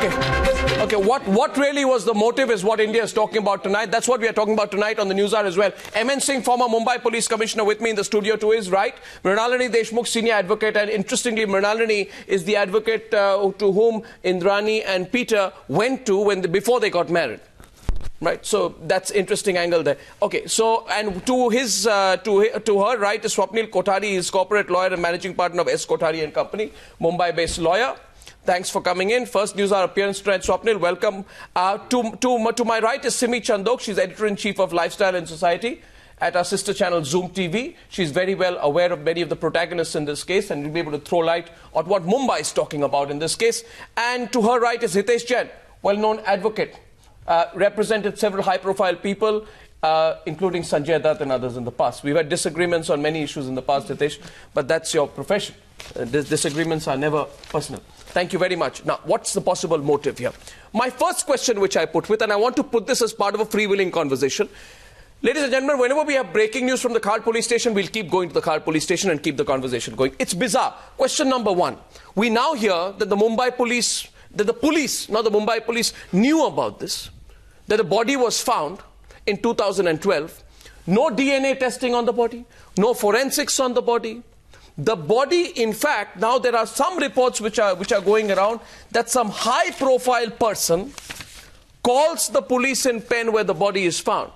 Okay, what really was the motive is what India is talking about tonight. That's what we are talking about tonight on the News Hour as well. M N Singh, former Mumbai Police Commissioner, with me in the studio to his right. Mrunalini Deshmukh, senior advocate, and interestingly, Mrunalini is the advocate to whom Indrani and Peter went to before they got married. Right, so that's interesting angle there. Okay, so and to her right is Swapnil Kothari, is corporate lawyer and managing partner of S Kothari and Company, Mumbai-based lawyer. Thanks for coming in. First News Hour appearance tonight. Swapnil, welcome. To my right is Simi Chandoke. She's editor-in-chief of Lifestyle and Society at our sister channel Zoom TV. She's very well aware of many of the protagonists in this case and will be able to throw light on what Mumbai is talking about in this case. And to her right is Hitesh Jain, well-known advocate, represented several high-profile people, including Sanjay Dutt and others in the past. We've had disagreements on many issues in the past, Hitesh, but that's your profession. Disagreements are never personal. Thank you very much. Now, what's the possible motive here? My first question, which I put with, and I want to put this as part of a freewheeling conversation. Ladies and gentlemen, whenever we have breaking news from the Khar police station, we'll keep going to the Khar police station and keep the conversation going. It's bizarre. Question number one. We now hear that the Mumbai police, not the Mumbai police, knew about this, that the body was found in 2012. No DNA testing on the body, no forensics on the body. The body, in fact, now there are some reports which are going around that some high-profile person calls the police in Pen where the body is found,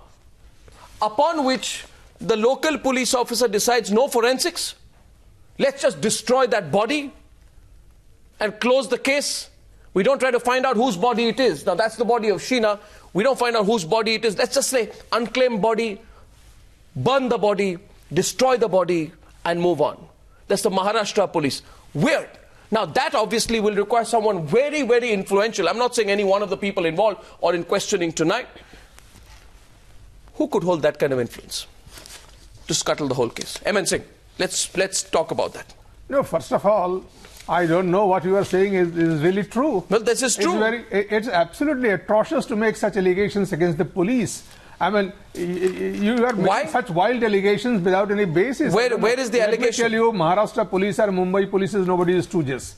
upon which the local police officer decides no forensics, let's just destroy that body and close the case. We don't try to find out whose body it is. Now, that's the body of Sheena. We don't find out whose body it is. Let's just say unclaimed body, burn the body, destroy the body, and move on. That's the Maharashtra police. Weird. Now, that obviously will require someone very, very influential. I'm not saying any one of the people involved or in questioning tonight. Who could hold that kind of influence to scuttle the whole case? M N Singh, let's talk about that. No, first of all, I don't know what you are saying is really true. Well, this is true. It's absolutely atrocious to make such allegations against the police. I mean, you are making such wild allegations without any basis. Where is the allegation? Let me tell you, Maharashtra police or Mumbai police is nobody's stooges.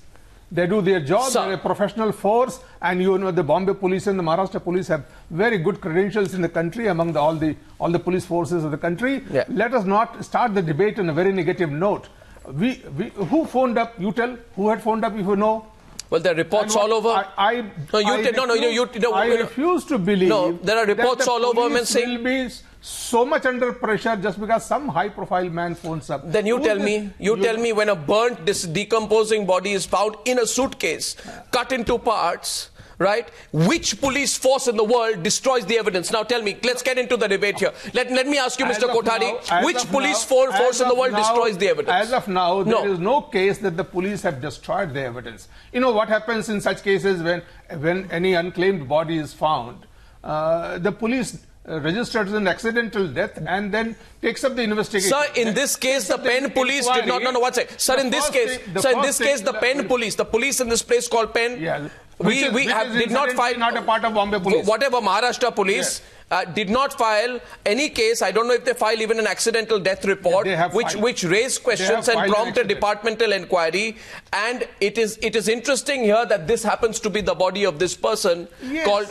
They do their job, they're a professional force, and you know the Bombay police and the Maharashtra police have very good credentials in the country among all the police forces of the country. Yeah. Let us not start the debate on a very negative note. Who phoned up? You tell. Who had phoned up if you know? Well, there are reports all over. I refuse to believe. No, there are reports all over. M N Singh will be so much under pressure just because some high-profile man phones up. Then you tell me when a burnt, decomposing body is found in a suitcase, cut into parts, right? Which police force in the world destroys the evidence? Now tell me, let's get into the debate here. Let me ask you, Mr. Kothari, which police force in the world destroys the evidence? As of now, there is no case that the police have destroyed the evidence. You know what happens in such cases when any unclaimed body is found? The police registers an accidental death and then takes up the investigation. Sir, in this case, the Pen police did not. No, one second. Sir, in this case, the Pen police, the police in this place called Pen. Yeah. Did not file. Not a part of Bombay police. Whatever, Maharashtra police did not file any case. I don't know if they filed even an accidental death report, which raised questions and prompted departmental inquiry. And it is interesting here that this happens to be the body of this person called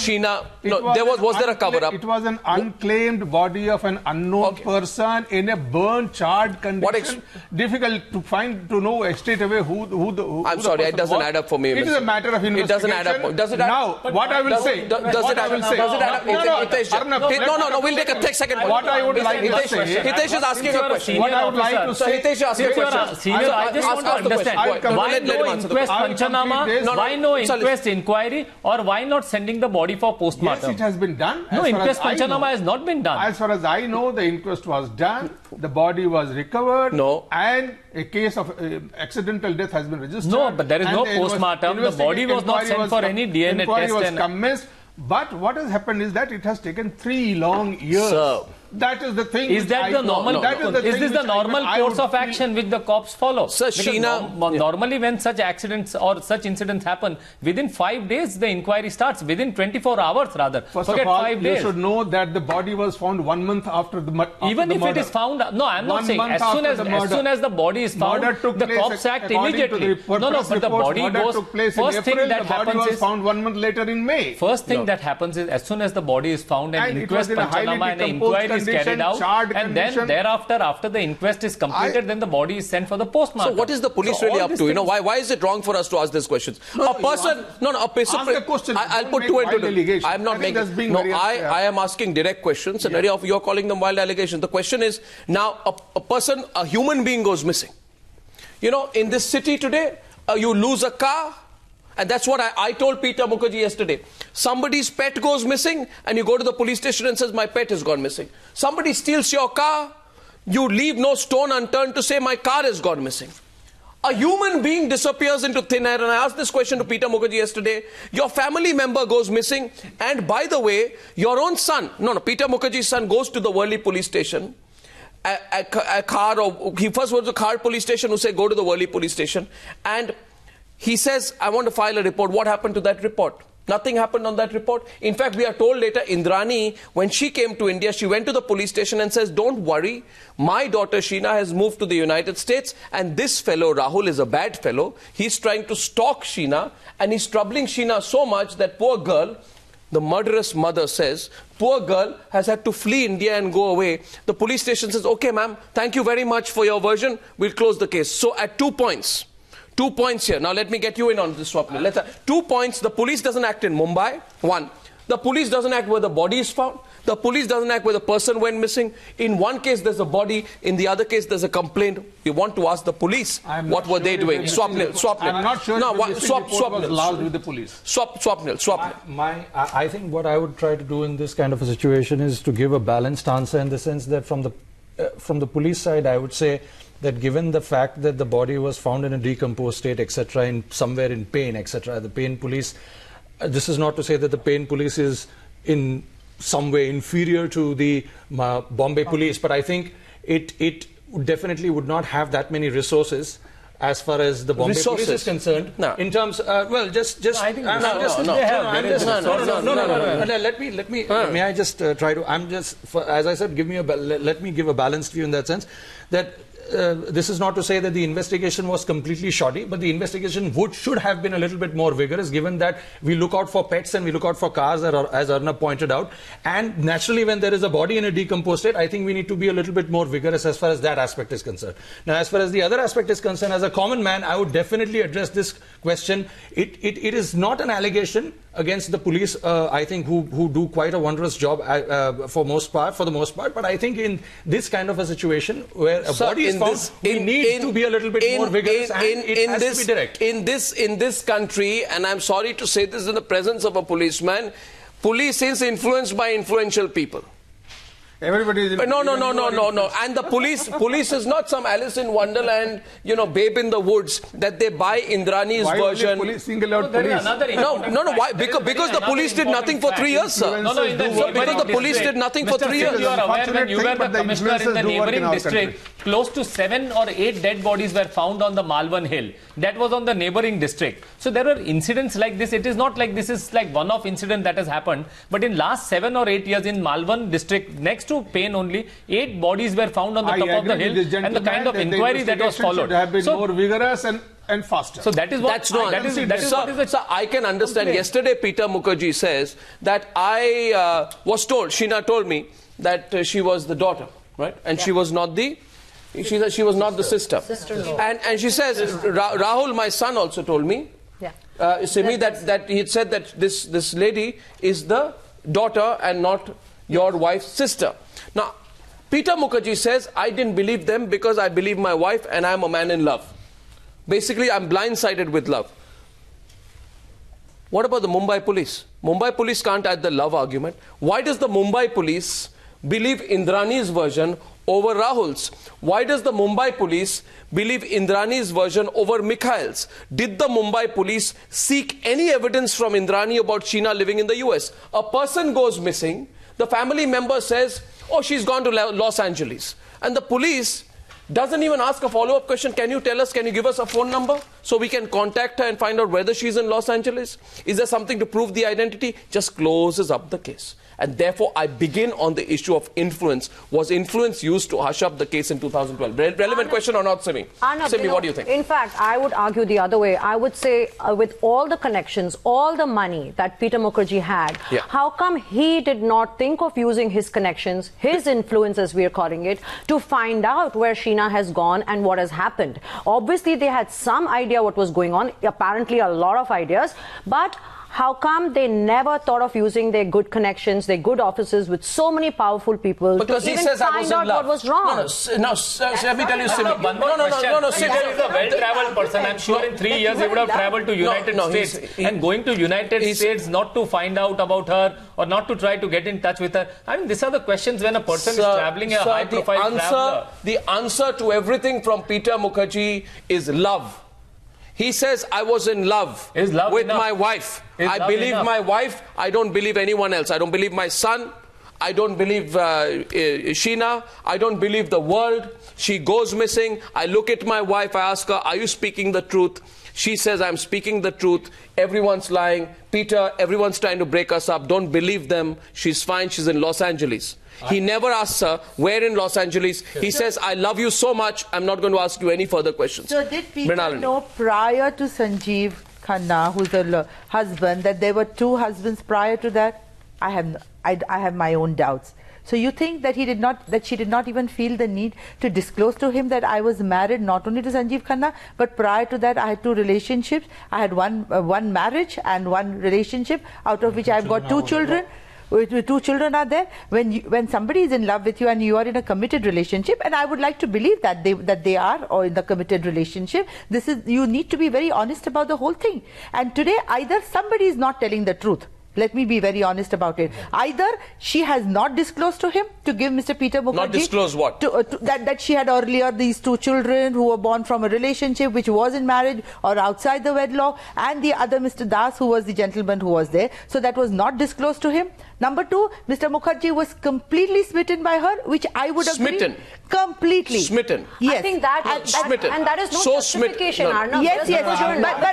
Sheena. No, was there a cover-up? It was an unclaimed body of an unknown person in a burnt, charred condition. Difficult to know straight away who I'm sorry, it doesn't add up for me. It is a matter of investigation. It doesn't add up. Does it add up? Now, what I will say. Does it add up? No, we'll take a second. What I would like to say. Hitesh is asking a question. What I would like to say. Hitesh is asking a question. Senior, I just want to understand. Why no inquest Panchanama? Why no inquest inquiry? Or why not sending the body for postmortem? Yes, it has been done. No, inquest Panchanama has not been done. As far as I know, the inquest was done. The body was recovered. No. And a case of accidental death has been registered. No, but there is no postmortem. The body was not sent for any DNA test. Commenced. But what has happened is that it has taken 3 long years. Sir. that is the thing. Is that the normal? Is this the normal course of action which the cops follow? Sir, Sheena, normally when such accidents or such incidents happen, within 5 days the inquiry starts. Within 24 hours rather. First of all, you should know that the body was found 1 month after the murder. Even if it is found, no, I'm not saying as soon as the body is found, the cops act immediately. But the body goes. First thing that happens is found 1 month later in May. First thing that happens is as soon as the body is found, an inquest Panchanama and an inquiry is carried out, and then thereafter, after the inquest is completed, then the body is sent for the postmortem. So what is the police really up to? You know, why is it wrong for us to ask these questions? A person, a person. I'll put two and two. I'm not making. No, I am asking direct questions, and you're calling them wild allegations. The question is now a person, a human being goes missing. You know, in this city today, you lose a car. And that's what I told Peter Mukerjea yesterday. Somebody's pet goes missing and you go to the police station and says, my pet has gone missing. Somebody steals your car, you leave no stone unturned to say, my car has gone missing. A human being disappears into thin air, and I asked this question to Peter Mukerjea yesterday. Your family member goes missing, and by the way, your own son, Peter Mukerjea's son goes to the Worli police station. He first went to the Khar police station, who said, go to the Worli police station. And he says, I want to file a report. What happened to that report? Nothing happened on that report. In fact, we are told later, Indrani, when she came to India, she went to the police station and says, don't worry, my daughter Sheena has moved to the United States, and this fellow, Rahul, is a bad fellow. He's trying to stalk Sheena, and he's troubling Sheena so much that poor girl, the murderous mother says, poor girl has had to flee India and go away. The police station says, okay, ma'am, thank you very much for your version. We'll close the case. So at 2 points. 2 points here. Now let me get you in on this, Swapnil. 2 points. The police doesn't act in Mumbai. 1. The police doesn't act where the body is found. The police doesn't act where the person went missing. In one case there's a body. In the other case there's a complaint. We want to ask the police what were they doing. Swapnil. I'm not sure if the report was lodged with the police. Swapnil. I think what I would try to do in this kind of a situation is to give a balanced answer, in the sense that from the police side, I would say that given the fact that the body was found in a decomposed state, etc., in somewhere in Pain, etc., the Pain police, this is not to say that the Pain police is in some way inferior to the Bombay police, but I think it definitely would not have that many resources as far as the Bombay police is concerned. No. In terms, well, just. I think May I just try to? As I said, let me give a balanced view in that sense. That this is not to say that the investigation was completely shoddy, but the investigation should have been a little bit more vigorous, given that we look out for pets and we look out for cars, as Arnab pointed out. And naturally, when there is a body in a decomposed state, I think we need to be a little bit more vigorous as far as that aspect is concerned. Now, as far as the other aspect is concerned, as a common man, I would definitely address this question. It is not an allegation against the police, I think, who do quite a wondrous job for the most part. But I think in this kind of a situation where a body is found, we need to be a little bit more vigorous, and it has to be direct. In this country, and I'm sorry to say this in the presence of a policeman, police is influenced by influential people. Everybody is no. And the police is not some Alice in Wonderland, babe in the woods, that they buy Indrani's version. Why police single out police? No. Why? Because the police did nothing for 3 years, sir. Because the police did nothing for 3 years. You are aware, when you were the commissioner in the neighbouring district, close to 7 or 8 dead bodies were found on the Malvan Hill. That was on the neighbouring district. So there were incidents like this. It is not like this is like one-off incident that has happened. But in last 7 or 8 years in Malvan district, next to Pain only, 8 bodies were found on the top of the hill, and the kind of inquiry that was followed should have been more vigorous and faster. So that is what So I can understand. Okay. Yesterday, Peter Mukerjea says that I was told, Sheena told me that she was the daughter, right? And she was not the. She said she was not the sister. And she says, Rahul, my son, also told me, Simi, that he had said that this lady is the daughter and not your wife's sister. Now, Peter Mukerjea says, I didn't believe them because I believe my wife and I'm a man in love. Basically, I'm blindsided with love. What about the Mumbai police? Mumbai police can't add the love argument. Why does the Mumbai police believe Indrani's version over Rahul's? Why does the Mumbai police believe Indrani's version over Mikhail's? Did the Mumbai police seek any evidence from Indrani about Sheena living in the US? A person goes missing. The family member says, oh, she's gone to Los Angeles. And the police doesn't even ask a follow-up question. Can you tell us, can you give us a phone number so we can contact her and find out whether she's in Los Angeles? Is there something to prove the identity? Just closes up the case. And therefore, I begin on the issue of influence. Was influence used to hush up the case in 2012? Relevant question or not, Simi? Simi, what do you think? In fact, I would argue the other way. I would say with all the connections, all the money that Peter Mukerjea had, how come he did not think of using his connections, his influence as we are calling it, to find out where Sheena has gone and what has happened? Obviously, they had some idea what was going on, apparently a lot of ideas, but how come they never thought of using their good connections, their good offices with so many powerful people because to he even says find out what was wrong? No, let me tell you, Simi. No, Simi is a well-traveled person. I'm sure in 3 years he would have traveled to United States. And going to United States not to find out about her or not to try to get in touch with her. I mean, these are the questions when a person is traveling a high-profile traveler. The answer to everything from Peter Mukerjea is love. He says, I was in love with my wife. I believe my wife. I don't believe anyone else. I don't believe my son. I don't believe Sheena. I don't believe the world. She goes missing. I look at my wife. I ask her, are you speaking the truth? She says, I'm speaking the truth. Everyone's lying. Peter, everyone's trying to break us up. Don't believe them. She's fine. She's in Los Angeles. He never asks her, where in Los Angeles? He says, I love you so much, I'm not going to ask you any further questions. So did Peter know prior to Sanjeev Khanna, who's the husband, that there were 2 husbands prior to that? I have my own doubts. So you think that she did not even feel the need to disclose to him that I was married not only to Sanjeev Khanna, but prior to that I had 2 relationships. I had one marriage and 1 relationship, out of which I've got 2 children. With 2 children are there. When somebody is in love with you and you are in a committed relationship, and I would like to believe that they are, or in the committed relationship, you need to be very honest about the whole thing. And today either somebody is not telling the truth. Let me be very honest about it. Either she has not disclosed to him to give Mr. Peter Mukerjea. Not disclose what? That she had earlier these 2 children who were born from a relationship which was in marriage or outside the wedlock, and the other Mr. Das, who was the gentleman who was there. So that was not disclosed to him. Number 2, Mr. Mukerjea was completely smitten by her, which I would agree. Smitten. Completely. Smitten. Yes. I think smitten. And that is no justification, Arnab. Yes.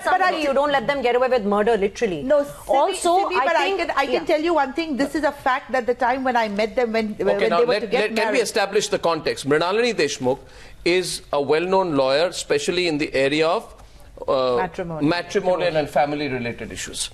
But you don't let them get away with murder, literally. No, also, I can tell you one thing. This is a fact that the time when I met them, when they were to get married. Can we establish the context? Mrunalini Deshmukh is a well-known lawyer, especially in the area of matrimonial and family-related issues.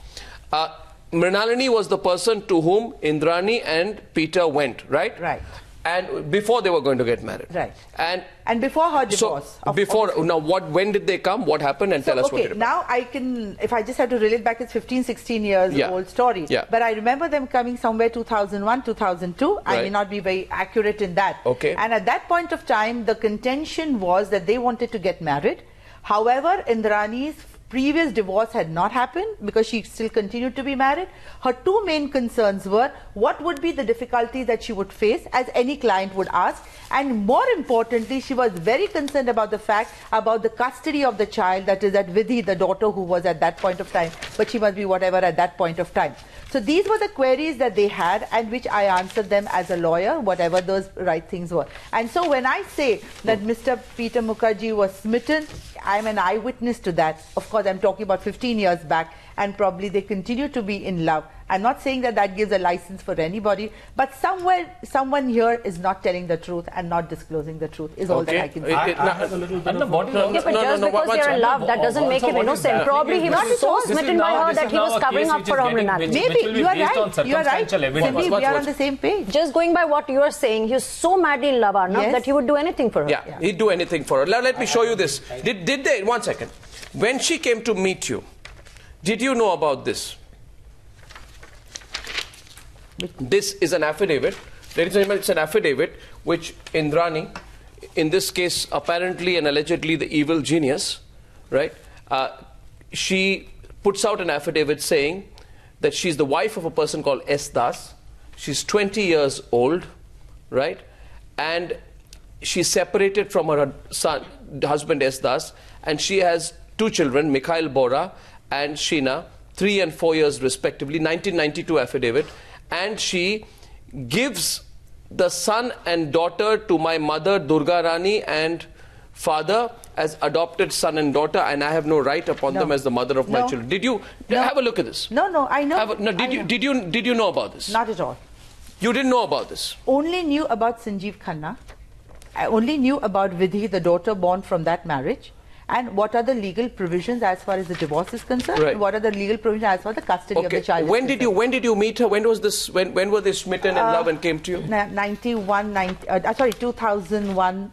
Mrunalini was the person to whom Indrani and Peter went, right? Right. And before they were going to get married. Right. And before her divorce. When did they come? What happened? And tell us what happened. Now I can, if I just have to relate back, it's 15, 16 years old story. Yeah. But I remember them coming somewhere 2001, 2002. I may not be very accurate in that. Okay. And at that point of time, the contention was that they wanted to get married. However, Indrani's previous divorce had not happened because she still continued to be married. Her 2 main concerns were what would be the difficulties that she would face, as any client would ask, and more importantly, she was very concerned about the fact about the custody of the child, that is that Vidhi, the daughter who was at that point of time, but she must be whatever at that point of time. So these were the queries that they had, and which I answered them as a lawyer, whatever those right things were. And so when I say that Mr. Peter Mukerjea was smitten, I'm an eyewitness to that. Of course, I'm talking about 15 years back, and probably they continue to be in love. I'm not saying that that gives a license for anybody, but someone here is not telling the truth and not disclosing the truth is all that I can say. But just because they're in love, that doesn't make him innocent. Probably he was so smitten by her that he was covering up for Mrunalini. Maybe, you are right. You are right. Maybe we are on the same page. Just going by what you are saying, he was so madly in love, Arnab, that he would do anything for her. Yeah, he'd do anything for her. Let me show you this. Did they, 1 second, when she came to meet you, did you know about this? This is an affidavit. Ladies and gentlemen, it's an affidavit which Indrani, in this case apparently and allegedly the evil genius, right? She puts out an affidavit saying that she's the wife of a person called S. Das. She's 20 years old, right? And she's separated from her husband S. Das, and she has 2 children, Mikhail Bora and Sheena, 3 and 4 years respectively, 1992 affidavit. And she gives the son and daughter to my mother Durga Rani and father as adopted son and daughter, and I have no right upon them as the mother of my children. Did you have a look at this? No, I know. Did you know about this? Not at all. You didn't know about this? Only knew about Sanjeev Khanna. I only knew about Vidhi, the daughter born from that marriage, and what are the legal provisions as far as the divorce is concerned, and what are the legal provisions as far as the custody of the child. When did you meet her? When was this? When were they smitten in love and came to you? 2001.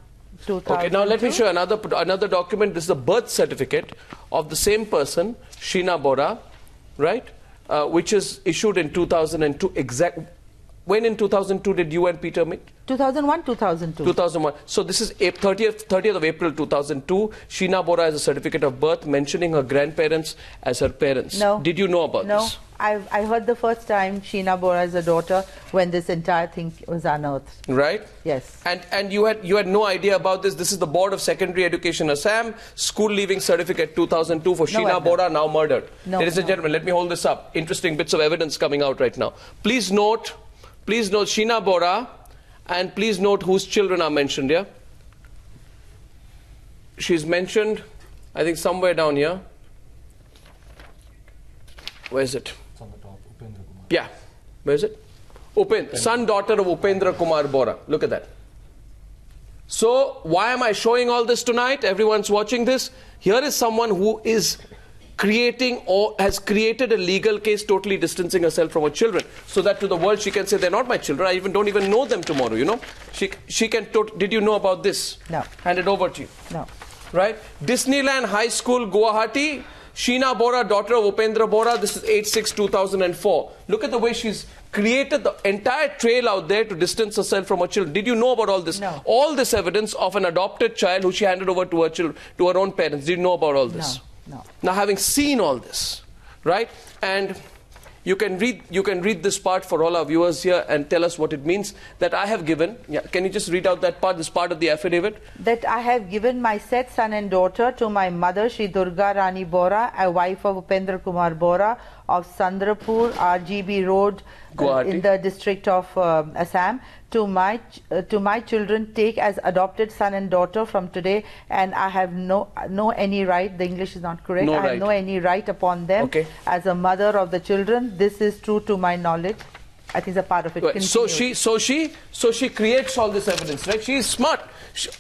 Okay, now let me show you another document. This is a birth certificate of the same person, Sheena Bora, right? Which is issued in 2002. When in 2002 did you and Peter meet? 2001, 2002. 2001. So this is 30th of April 2002. Sheena Bora has a certificate of birth mentioning her grandparents as her parents. No. Did you know about this? I heard the first time Sheena Bora is a daughter when this entire thing was unearthed. Right? Yes. And you had no idea about this. This is the Board of Secondary Education Assam, school leaving certificate 2002 for Sheena Bora, now murdered. Ladies and gentlemen, let me hold this up. Interesting bits of evidence coming out right now. Please note Sheena Bora, and please note whose children are mentioned here. She's mentioned, I think, somewhere down here. Where is it? It's on the top. Upendra Kumar. Yeah. Where is it? Son, daughter of Upendra Kumar Bora. Look at that. So, why am I showing all this tonight? Everyone's watching this. Here is someone who is creating or has created a legal case totally distancing herself from her children, so that to the world she can say, they're not my children, I don't even know them tomorrow, you know. She can, did you know about this? No. Hand it over to you. No. Right? Disneyland High School, Guwahati, Sheena Bora, daughter of Upendra Bora, this is 8/6/2004. Look at the way she's created the entire trail out there to distance herself from her children. Did you know about all this? No. All this evidence of an adopted child who she handed over to her children, to her own parents. Did you know about all this? No. Now, having seen all this, right, and you can read this part for all our viewers here and tell us what it means that I have given. Yeah, can you just read out that part, this part of the affidavit? That I have given my said son and daughter to my mother, Shri Durga Rani Bora, a wife of Upendra Kumar Bora of Sandrapur, RGB Road, in the district of Assam. To my children, take as adopted son and daughter from today, and I have no any right. The English is not correct. I have no any right upon them as a mother of the children. This is true to my knowledge. I think it's a part of it. Right. So she creates all this evidence, right? She is smart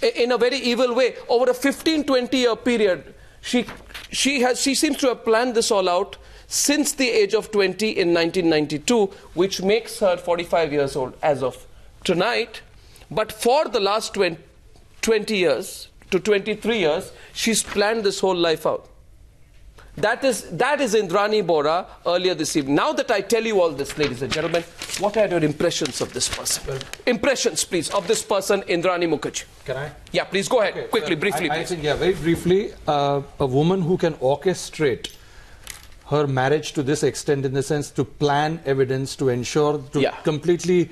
in a very evil way. Over a 15-20 year period, she seems to have planned this all out since the age of 20 in 1992, which makes her 45 years old as of tonight. But for the last 20 years to 23 years, she's planned this whole life out. That is Indrani Bora earlier this evening. Now that I tell you all this, ladies and gentlemen, what are your impressions of this person? Impressions, please, of this person, Indrani Mukerjea. Can I? Yeah, please go ahead. Quickly, briefly, please. I think, very briefly, a woman who can orchestrate her marriage to this extent, in the sense to plan evidence, to ensure, to completely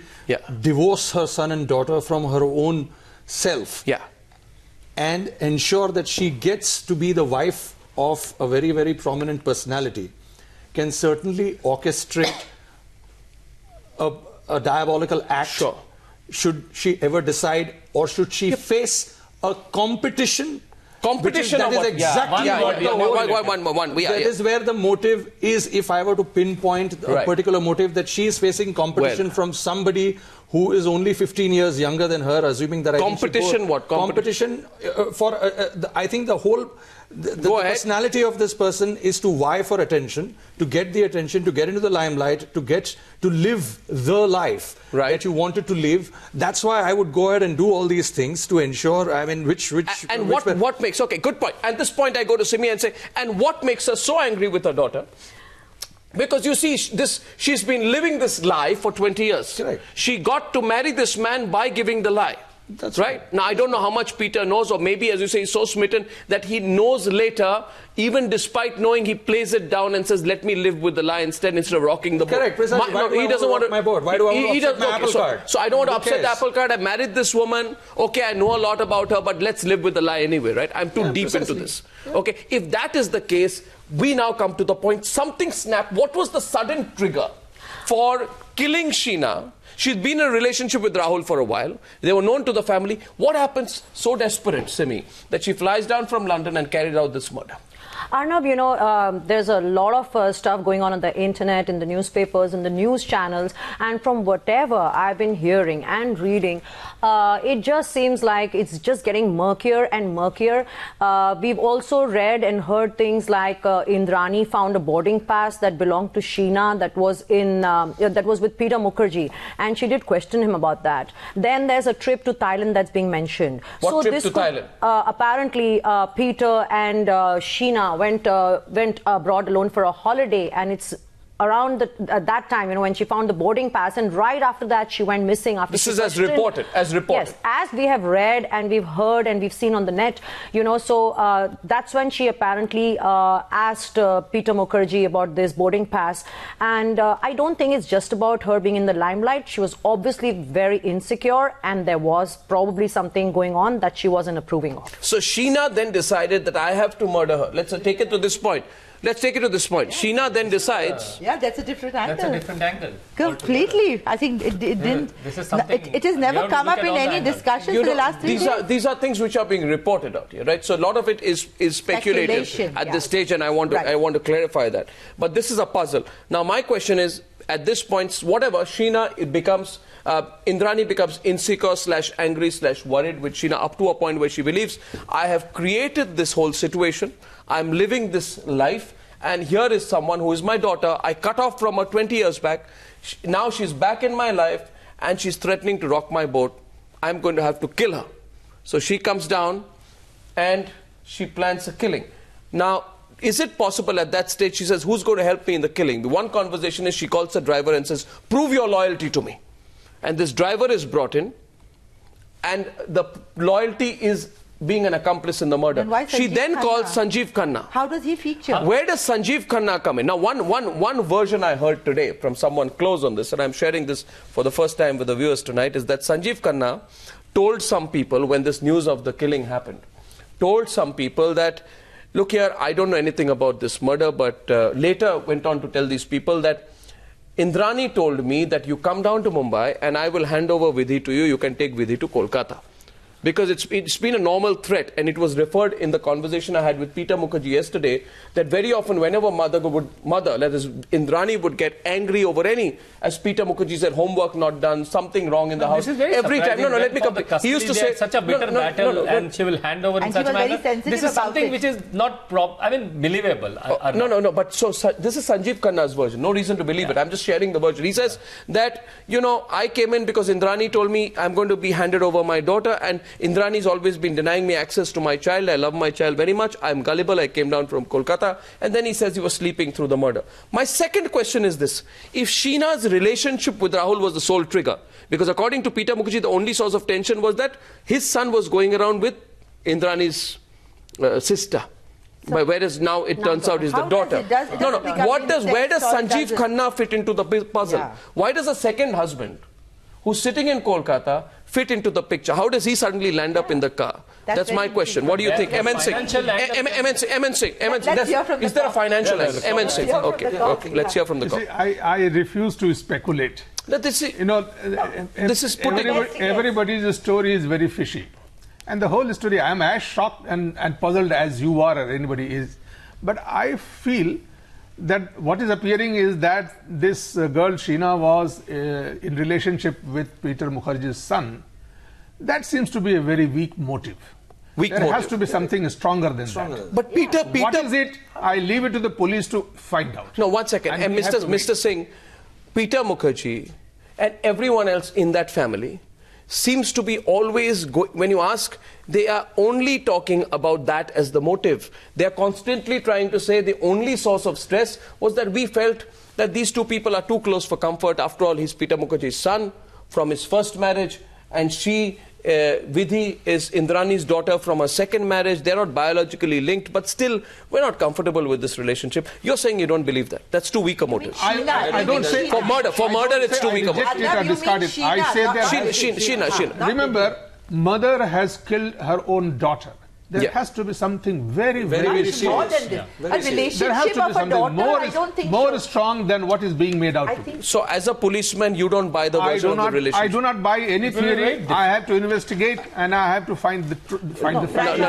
divorce her son and daughter from her own self, and ensure that she gets to be the wife of a very, very prominent personality, can certainly orchestrate a diabolical act. Sure. Should she ever decide, or should she face a competition? Competition that is exactly that is where the motive is. If I were to pinpoint a particular motive, that she is facing competition from somebody who is only 15 years younger than her, assuming that competition for I think the whole the personality of this person is to vie for attention, to get the attention, to get into the limelight, to live the life that you wanted to live. That's why I would go ahead and do all these things to ensure, I mean, what makes, okay, good point. At this point I go to Simi and say, and what makes her so angry with her daughter? Because you see, she's been living this lie for 20 years. Correct. She got to marry this man by giving the lie. That's right. Now, I don't know how much Peter knows, or maybe, as you say, he's so smitten that he knows later, even despite knowing, he plays it down and says, let me live with the lie instead of rocking the boat. Correct, precisely. He doesn't want to my board. Why do I want to upset my apple cart? So I don't want to upset the apple cart. I married this woman. Okay, I know a lot about her, but let's live with the lie anyway, right? I'm too deep into this. Okay, if that is the case, we now come to the point, something snapped. What was the sudden trigger for killing Sheena. She'd been in a relationship with Rahul for a while. They were known to the family. What happens so desperate, Simi, that she flies down from London and carried out this murder? Arnab, you know, there's a lot of stuff going on the internet, in the newspapers, in the news channels, and from whatever I've been hearing and reading, it just seems like it's just getting murkier and murkier. We've also read and heard things like Indrani found a boarding pass that belonged to Sheena that was with Peter Mukerjea, and she did question him about that. Then there's a trip to Thailand that's being mentioned. What trip to Thailand? Apparently, Peter and Sheena went abroad alone for a holiday, and it's around that time, you know, when she found the boarding pass, and right after that she went missing. After this is as reported. Yes, as we have read and we've heard and we've seen on the net, you know. So that's when she apparently asked Peter Mukerjea about this boarding pass, and I don't think it's just about her being in the limelight. She was obviously very insecure, and there was probably something going on that she wasn't approving of. So Sheena then decided that I have to murder her. Let's take it to this point. Let's take it to this point. Sheena then decides... Yeah, that's a different angle. That's a different angle. Completely. I think it didn't... This is something... It has never come up in any discussions for the last 3 days. These are things which are being reported out here, right? So a lot of it is speculative at this stage, and I want to clarify that. But this is a puzzle. Now, my question is, at this point, whatever, Sheena, it becomes... Indrani becomes insecure / angry / worried with Sheena up to a point where she believes, I have created this whole situation. I'm living this life, and here is someone who is my daughter. I cut off from her 20 years back. Now she's back in my life, and she's threatening to rock my boat. I'm going to have to kill her. So she comes down, and she plans a killing. Now, is it possible at that stage, she says, who's going to help me in the killing? The one conversation is she calls the driver and says, prove your loyalty to me. And this driver is brought in, and the loyalty is being an accomplice in the murder. She then calls Sanjeev Khanna. How does he feature? Where does Sanjeev Khanna come in? Now, one version I heard today from someone close on this, and I'm sharing this for the first time with the viewers tonight, is that Sanjeev Khanna told some people when this news of the killing happened, told some people that, look here, I don't know anything about this murder, but later went on to tell these people that Indrani told me that you come down to Mumbai and I will hand over Vidhi to you. You can take Vidhi to Kolkata. Because it's been a normal threat, and it was referred in the conversation I had with Peter Mukerjea yesterday that very often whenever mother, that is Indrani, would get angry over as Peter Mukerjea said, homework not done, something wrong in the house. This is very every time. No, let me come. He used to say such a bitter battle, and she will hand over in such a manner. This is something which is not believable. No. But so this is Sanjeev Khanna's version. No reason to believe it. I'm just sharing the version. He says that, you know, I came in because Indrani told me I'm going to be handed over my daughter, and Indrani's always been denying me access to my child. I love my child very much. I'm gullible. I came down from Kolkata. And then he says he was sleeping through the murder. My second question is this. If Sheena's relationship with Rahul was the sole trigger, because according to Peter Mukerjea, the only source of tension was that his son was going around with Indrani's sister. But whereas now it turns out is the daughter. Where does Sanjeev Khanna fit into the puzzle? Yeah. Why does a second husband, who's sitting in Kolkata, fit into the picture? How does he suddenly land up in the car? That's my question. What do you think? M N Singh. Is there a financial angle? M N Singh. Okay. Let's hear from the call. I refuse to speculate. This is everybody's story is very fishy. And the whole story, I am as shocked and puzzled as you are or anybody is. But I feel that what is appearing is that this girl Sheena was in relationship with Peter Mukerjea's son. That seems to be a very weak motive. There has to be something stronger than that. But Peter, what is it? I leave it to the police to find out. No, 1 second. And Mr. Singh, Peter Mukerjea and everyone else in that family seems to be always, when you ask, they are only talking about that as the motive. They are constantly trying to say the only source of stress was that we felt that these two people are too close for comfort. After all, he's Peter Mukerjea's son from his first marriage, and she, Vidhi, is Indrani's daughter from her second marriage. They're not biologically linked, but still, we're not comfortable with this relationship. You're saying you don't believe that. That's too weak a motive. I don't say... For murder, it's too weak a motive. I say that... Sheena. Remember, mother has killed her own daughter. There has to be something very, very serious. strong. More than this. A relationship There has to be of a something daughter, more, I don't think more strong than what is being made out to be. So as a policeman, you don't buy the version of the relationship? I do not buy any theory. I have to investigate and I have to find the fact.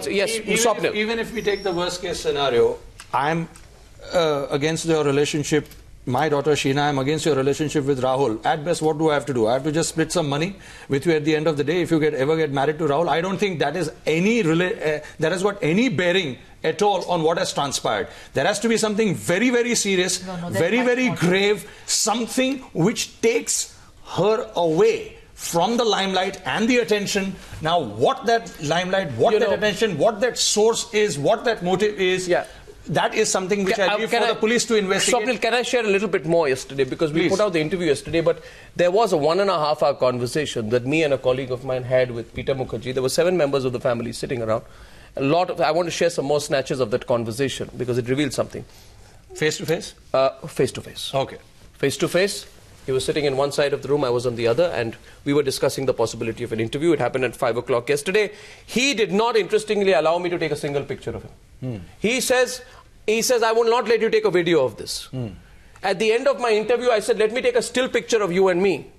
Yes, Swapnil. Even if we take the worst case scenario, I'm against your relationship. My daughter Sheena, I'm against your relationship with Rahul. At best, what do I have to do? I have to just split some money with you at the end of the day. If you ever get married to Rahul, I don't think that is that has got any bearing at all on what has transpired. There has to be something very, very serious, very, very grave, something which takes her away from the limelight and the attention. Now, what that limelight, what that attention, what that source is, what that motive is, that is something which I leave for the police to investigate. Swapnil, can I share a little bit more yesterday? Because we put out the interview yesterday, but there was a 1.5 hour conversation that me and a colleague of mine had with Peter Mukerjea. There were 7 members of the family sitting around. I want to share some more snatches of that conversation because it revealed something. Face to face? Face to face. Okay. Face to face. He was sitting in one side of the room, I was on the other, and we were discussing the possibility of an interview. It happened at 5 o'clock yesterday. He did not, interestingly, allow me to take a single picture of him. He says, I will not let you take a video of this. At the end of my interview, I said, let me take a still picture of you and me.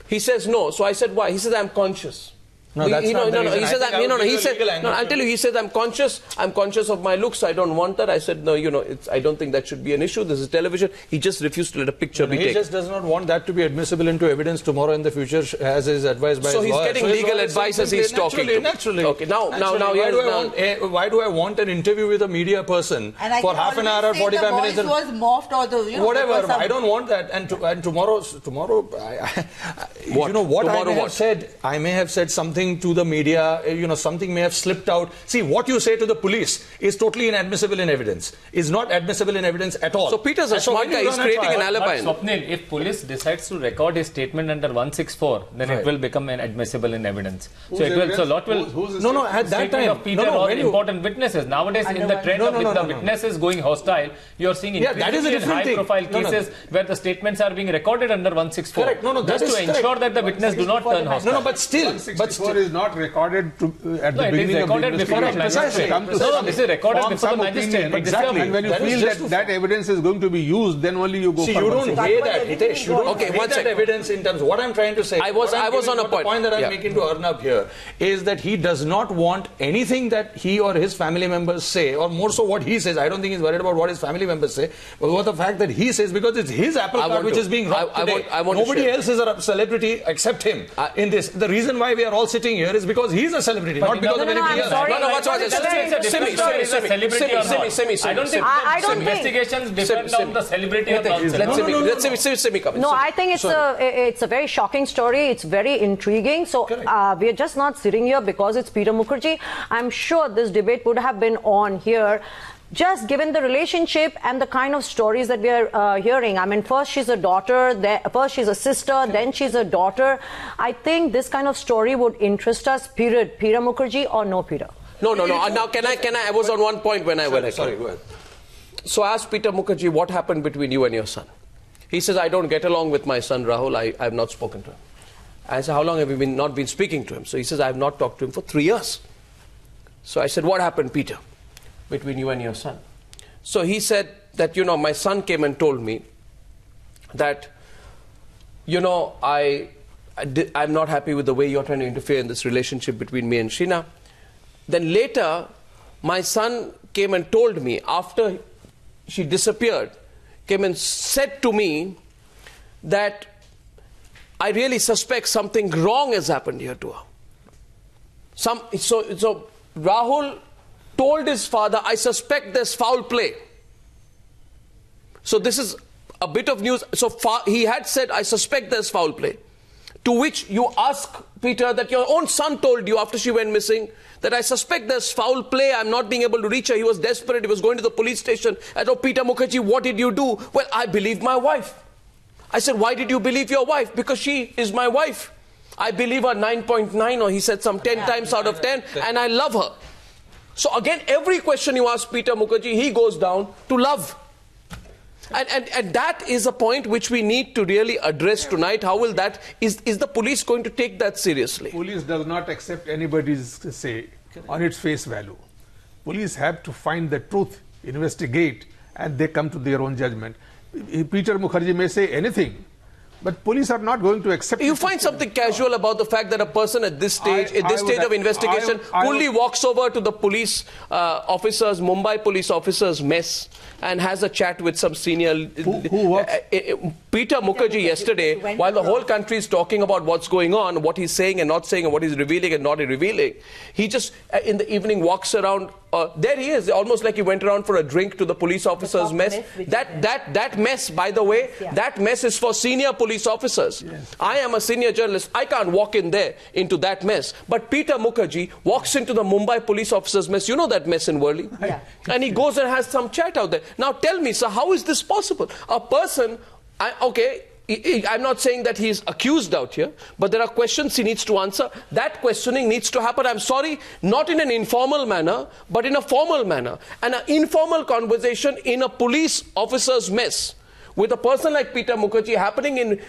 He says, no. So I said, why? He says, I'm conscious. No, that's not the reason. He says, I'll tell you, he says, I'm conscious of my looks, I don't want that. I said, no, I don't think that should be an issue. This is television. He just refused to let a picture be taken. He just does not want that to be admissible into evidence tomorrow in the future, as is advised by his lawyer. So he's getting legal advice as he's talking. Naturally. Okay, now, why do I want an interview with a media person for half an hour or 45 minutes? The voice was morphed or the, whatever. I don't want that. And tomorrow, I may have said something to the media, something may have slipped out. See, what you say to the police is totally inadmissible in evidence. Is not admissible in evidence at all. So Peter's a smart guy. He's creating an alibi. Swapnil, if police decides to record his statement under 164, then it will become inadmissible in evidence. So it will. So lot will. At that time of Peter or important witnesses. Nowadays, in the trend of the witnesses going hostile, you are seeing increasingly high-profile cases where the statements are being recorded under 164. Correct. Just to ensure that the witness do not turn hostile. But still, 164 is not recorded at the beginning of the investigation. This is recorded before the magistrate. Exactly. And when you feel that evidence is going to be used, then only you go for 164. You don't weigh that, Hitesh. You don't weigh that evidence in terms of what I'm trying to say. I was on a point. The point that I'm making to Arnab here is that he does not want anything that he or his family members say, or more so what he says. I don't think he's worried about what his family members say, but what the fact that he says, because it's his apple cart which is being robbed today. Nobody else is a celebrity except him in this. The reason why we are all sitting here is because he's a celebrity, not because of anything else. Simi. I don't think investigations depend on the celebrity of the Simi come in. No, I think it's a very shocking story. It's very intriguing. So we're just not sitting here because it's Peter Mukerjea. I'm sure this debate would have been on here, just given the relationship and the kind of stories that we are hearing. I mean, first she's a daughter, first she's a sister, then she's a daughter. I think this kind of story would interest us, period. Peter Mukerjea or no Peter? No. Now, can I? I was on one point when I went. Sorry, go ahead. So I asked Peter Mukerjea, what happened between you and your son? He says, I don't get along with my son Rahul. I have not spoken to him. I said, how long have you not been speaking to him? So he says, I have not talked to him for 3 years. So I said, what happened, Peter, between you and your son? So he said that, my son came and told me that, I'm not happy with the way you're trying to interfere in this relationship between me and Sheena. Then later, my son came and told me, after she disappeared, came and said to me that I really suspect something wrong has happened here to her. So Rahul told his father, I suspect there's foul play. So this is a bit of news. So he had said, I suspect there's foul play. To which you ask, Peter, that your own son told you after she went missing, that I suspect there's foul play, I'm not being able to reach her. He was desperate, he was going to the police station. I said, Peter Mukerjea, what did you do? Well, I believe my wife. I said, why did you believe your wife? Because she is my wife. I believe her 9.9, or he said some 10 times out of 10, and I love her. So again, every question you ask Peter Mukerjea, he goes down to love. And that is a point which we need to really address tonight. How will that, is the police going to take that seriously? Police does not accept anybody's say. on its face value. Police have to find the truth, investigate, and they come to their own judgment. Peter Mukerjea may say anything, but police are not going to accept. You find something casual about the fact that a person at this stage, of investigation, coolly walks over to the police officers, Mumbai police officers' mess, and has a chat with some senior. Peter Mukerjea yesterday, while the whole country is talking about what's going on, what he's saying and not saying, and what he's revealing and not revealing, he just in the evening walks around. There he is, almost like he went around for a drink to the police officers' mess. That mess, by the way, that mess is for senior police officers. Yes. I am a senior journalist. I can't walk in there into that mess. But Peter Mukerjea walks into the Mumbai police officers' mess. You know that mess in Worli? Yeah. And he goes and has some chat out there. Now tell me, sir, how is this possible? A person, I'm not saying that he's accused out here, but there are questions he needs to answer. That questioning needs to happen, I'm sorry, not in an informal manner, but in a formal manner. And an informal conversation in a police officer's mess with a person like Peter Mukerjea happening in,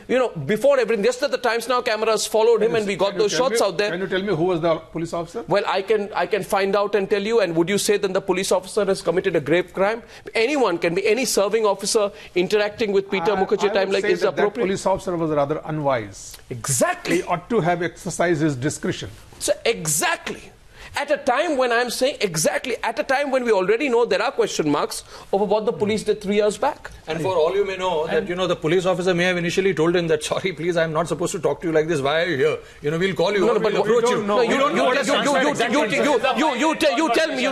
before everything. Just that the Times Now cameras followed him and we got those shots out there. Can you tell me who was the police officer? Well, I can find out and tell you. And would you say that the police officer has committed a grave crime? Anyone can be, any serving officer interacting with Peter Mukerjea time like is appropriate. That police officer was rather unwise. Exactly. He ought to have exercised his discretion. So exactly. At a time when I'm saying at a time when we already know there are question marks over what the police did 3 years back. And for all you may know, that the police officer may have initially told him that, sorry, please, I'm not supposed to talk to you like this. Why are you here? We'll call you. We'll approach you. No, you tell me.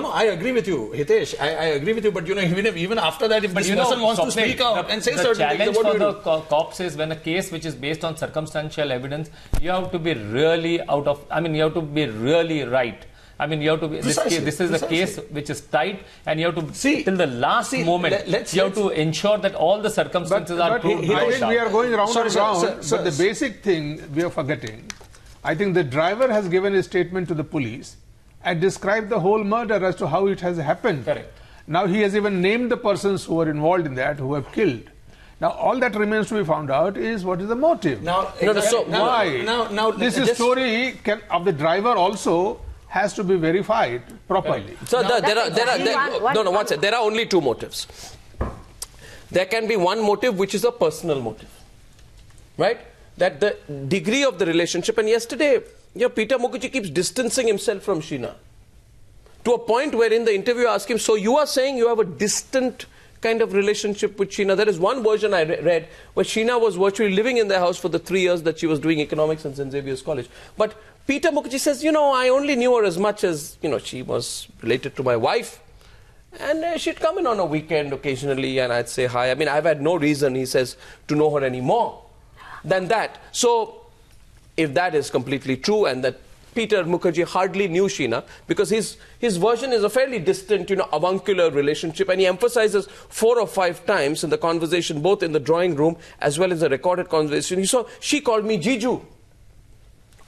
I agree with you, Hitesh. I agree with you. But even after that, if this person wants to speak out and say certain things, the challenge for the cops is when a case which is based on circumstantial evidence, you have to be really you have to be really right. You have to be, this is the case which is tight, and you have to see till the last moment. You have to ensure that all the circumstances are proved. I think we are going round and round, but the basic thing we are forgetting. I think the driver has given a statement to the police and described the whole murder as to how it has happened. Correct. Now he has even named the persons who were involved in that, who have killed. Now, all that remains to be found out is what is the motive. This story of the driver also has to be verified properly. So there are only two motives. There can be one motive which is a personal motive, right? That the degree of the relationship. And yesterday, Peter Mukerjea keeps distancing himself from Sheena to a point where in the interview I asked him, so you are saying you have a distant kind of relationship with Sheena? There is one version I read where Sheena was virtually living in their house for the 3 years that she was doing economics in St. Xavier's College. But Peter Mukerjea says, I only knew her as much as, she was related to my wife. And she'd come in on a weekend occasionally and I'd say hi. I've had no reason, he says, to know her any more than that. So, if that is completely true and that Peter Mukerjea hardly knew Sheena, because his version is a fairly distant, avuncular relationship, and he emphasizes 4 or 5 times in the conversation, both in the drawing room as well as the recorded conversation. She called me Jiju.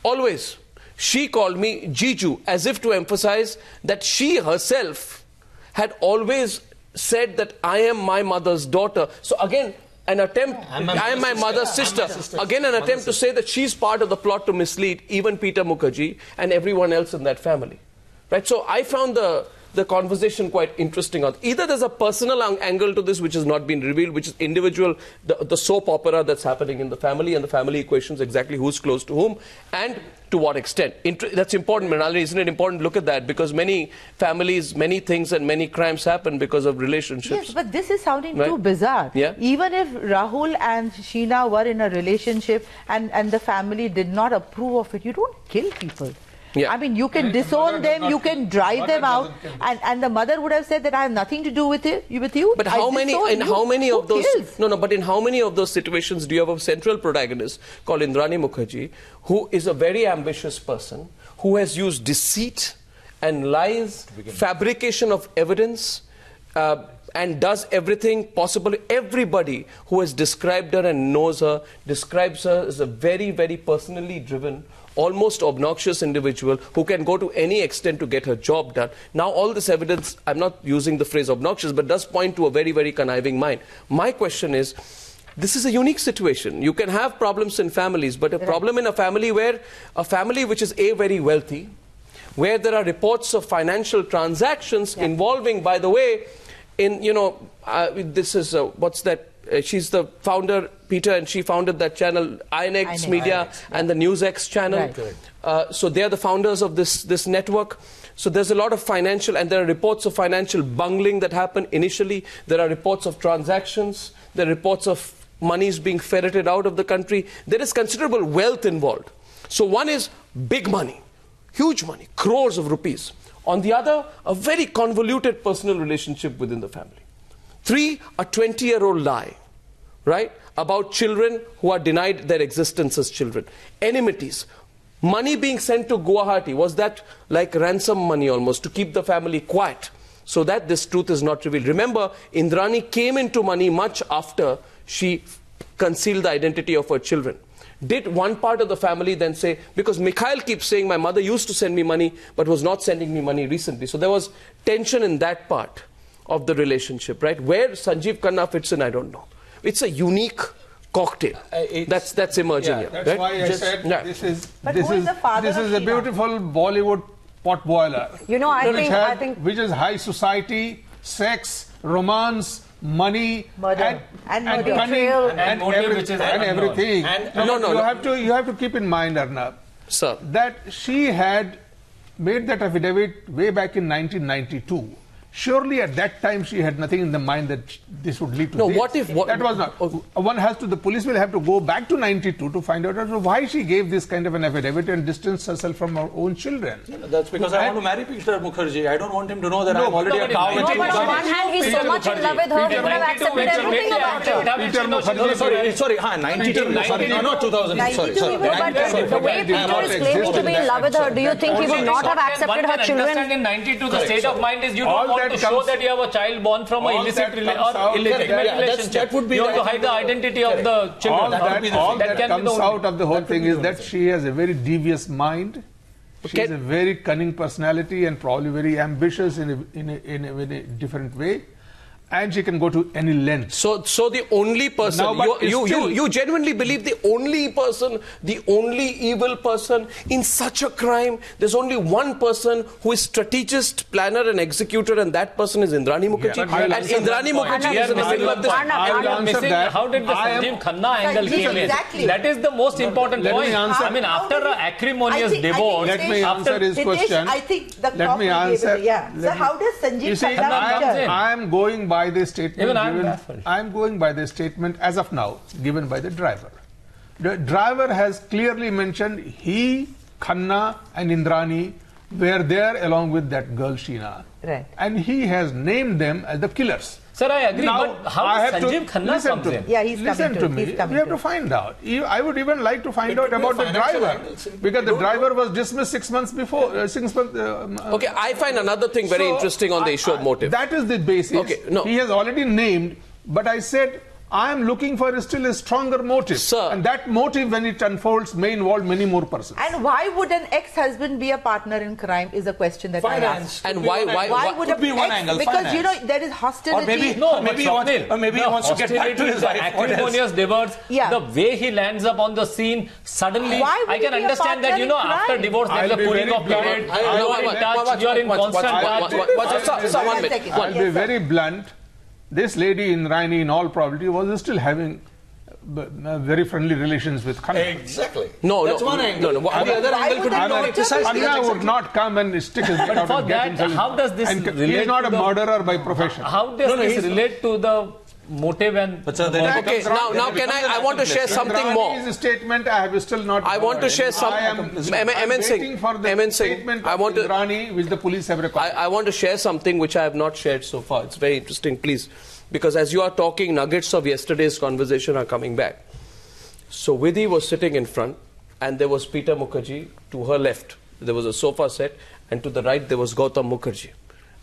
Always. She called me Jiju, as if to emphasize that she herself had always said that I am my mother's daughter. So again, an attempt, I am my mother's sister. Again, an attempt to say that she's part of the plot to mislead even Peter Mukerjea and everyone else in that family. Right? So I found the conversation quite interesting. Either there's a personal angle to this which has not been revealed, which is individual, the soap opera that's happening in the family and the family equations, exactly who's close to whom and to what extent. That's important, Mrunalini. Isn't it important to look at that? Because many families, many things and many crimes happen because of relationships. Yes, but this is sounding too bizarre. Yeah? Even if Rahul and Sheena were in a relationship and the family did not approve of it, you don't kill people. Yeah. You can disown them, you can drive them out, and the mother would have said that I have nothing to do with you. But how many of those? But in how many of those situations do you have a central protagonist called Indrani Mukerjea, who is a very ambitious person, who has used deceit and lies, fabrication of evidence, and does everything possible. Everybody who has described her and knows her describes her as a very, very personally driven, almost obnoxious individual who can go to any extent to get her job done. Now all this evidence, I'm not using the phrase obnoxious, but does point to a very, very conniving mind. My question is, this is a unique situation. You can have problems in families, but a problem in a family which is very wealthy, where there are reports of financial transactions involving, by the way, this is, what's that? She's the founder, Peter, and she founded that channel, INX Media, and the NewsX channel. Right. So they're the founders of this network. So there's a lot of financial, and there are reports of financial bungling that happened initially. There are reports of transactions. There are reports of monies being ferreted out of the country. There is considerable wealth involved. So one is big money, huge money, crores of rupees. On the other, a very convoluted personal relationship within the family. 3, a 20-year-old lie, right, about children who are denied their existence as children. Enmities. Money being sent to Guwahati, was that like ransom money almost, to keep the family quiet, so that this truth is not revealed. Remember, Indrani came into money much after she concealed the identity of her children. Did one part of the family then say, because Mikhail keeps saying my mother used to send me money but was not sending me money recently. So there was tension in that part of the relationship, right? Where Sanjeev Khanna fits in, I don't know. It's a unique cocktail that's emerging here. That's right? why I said this is a Sheena? beautiful Bollywood potboiler. I think which is high society, sex, romance, money, murder, and murder. cunning, and everything. You have to keep in mind, Arnab, Sir, that she had made that affidavit way back in 1992. Surely at that time she had nothing in the mind that this would lead to this. That was not. The police will have to go back to 92 to find out why she gave this kind of an affidavit and distanced herself from her own children. That's because I want to marry Peter Mukerjea. I don't want him to know that I'm already a cow. No, but on one hand, he's so much in love with her, he would have accepted everything about her. Peter Mukerjea. Sorry, 92. Sorry, not 2000. Sorry. But the way Peter is claiming to be in love with her, do you think he would not have accepted her children? Understand in 92, the state of mind is you don't want to show that you have a child born from an illicit or illegitimate relationship. You want to hide the identity of the children. All that comes out of the whole thing is that she has a very devious mind. She has a very cunning personality and probably very ambitious in a different way. And she can go to any length. So the only person, you genuinely believe the only person, the only evil person in such a crime, there's only one person who is strategist, planner and executor, and that person is Indrani Mukerjea. And Indrani Mukerjea is in the middle of this. How did the Sanjeev Khanna angle came in? That is the most important point. I mean, after an acrimonious divorce, let me answer his question. I think the let me answer. So how does Sanjeev Khanna I am going by the statement. Even I'm going by the statement as of now given by the driver. The driver has clearly mentioned he, Khanna and Indrani were there along with that girl Sheena. Right. And he has named them as the killers. Sir, I agree, but how does Sanjeev Khanna comes in? Yeah, he's listen to me. We have to find out. I would even like to find out about the driver, because the driver was dismissed 6 months before. Okay, I find another thing very interesting on the issue of motive. That is the basis. Okay, no. He has already named, but I said I am looking for still a stronger motive. Sir. And that motive, when it unfolds, may involve many more persons. And why would an ex-husband be a partner in crime is a question that I ask. And why would could be one angle? Because Finance. there is hostility. Or maybe he wants to get back to his wife. Acrimonious divorce. The way he lands up on the scene suddenly, I can understand that after divorce there's a cooling off period. You're in constant touch. I'll be very blunt. This lady Indrani, in all probability, was still having very friendly relations with Khanna. Exactly. That's one angle. The other angle could be not precisely. Khanna would not come and stick his head out and get himself. How does this relate? He's not a murderer by profession. How does this relate to the motive and... Okay, now can I want to share something more. Indrani's statement I have still not... I want to share something. M N Singh. Statement of Indrani which the police have recorded. I want to share something which I have not shared so far. It's very interesting, please. Because as you are talking, nuggets of yesterday's conversation are coming back. So Vidhi was sitting in front, and there was Peter Mukerjea to her left. There was a sofa set, and to the right there was Gautam Mukerjea.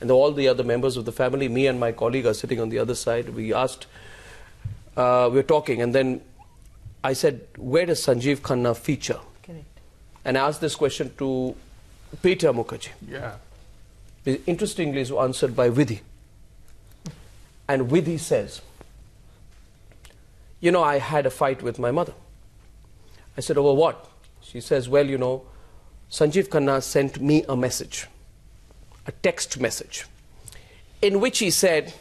And all the other members of the family, me and my colleague are sitting on the other side. We asked, we're talking, and then I said, where does Sanjeev Khanna feature? Correct. And I asked this question to Peter Mukerjea. Yeah. Interestingly, it was answered by Vidhi. And Vidhi says, you know, I had a fight with my mother. I said, over what? She says, well, you know, Sanjeev Khanna sent me a message, a text message, in which he said,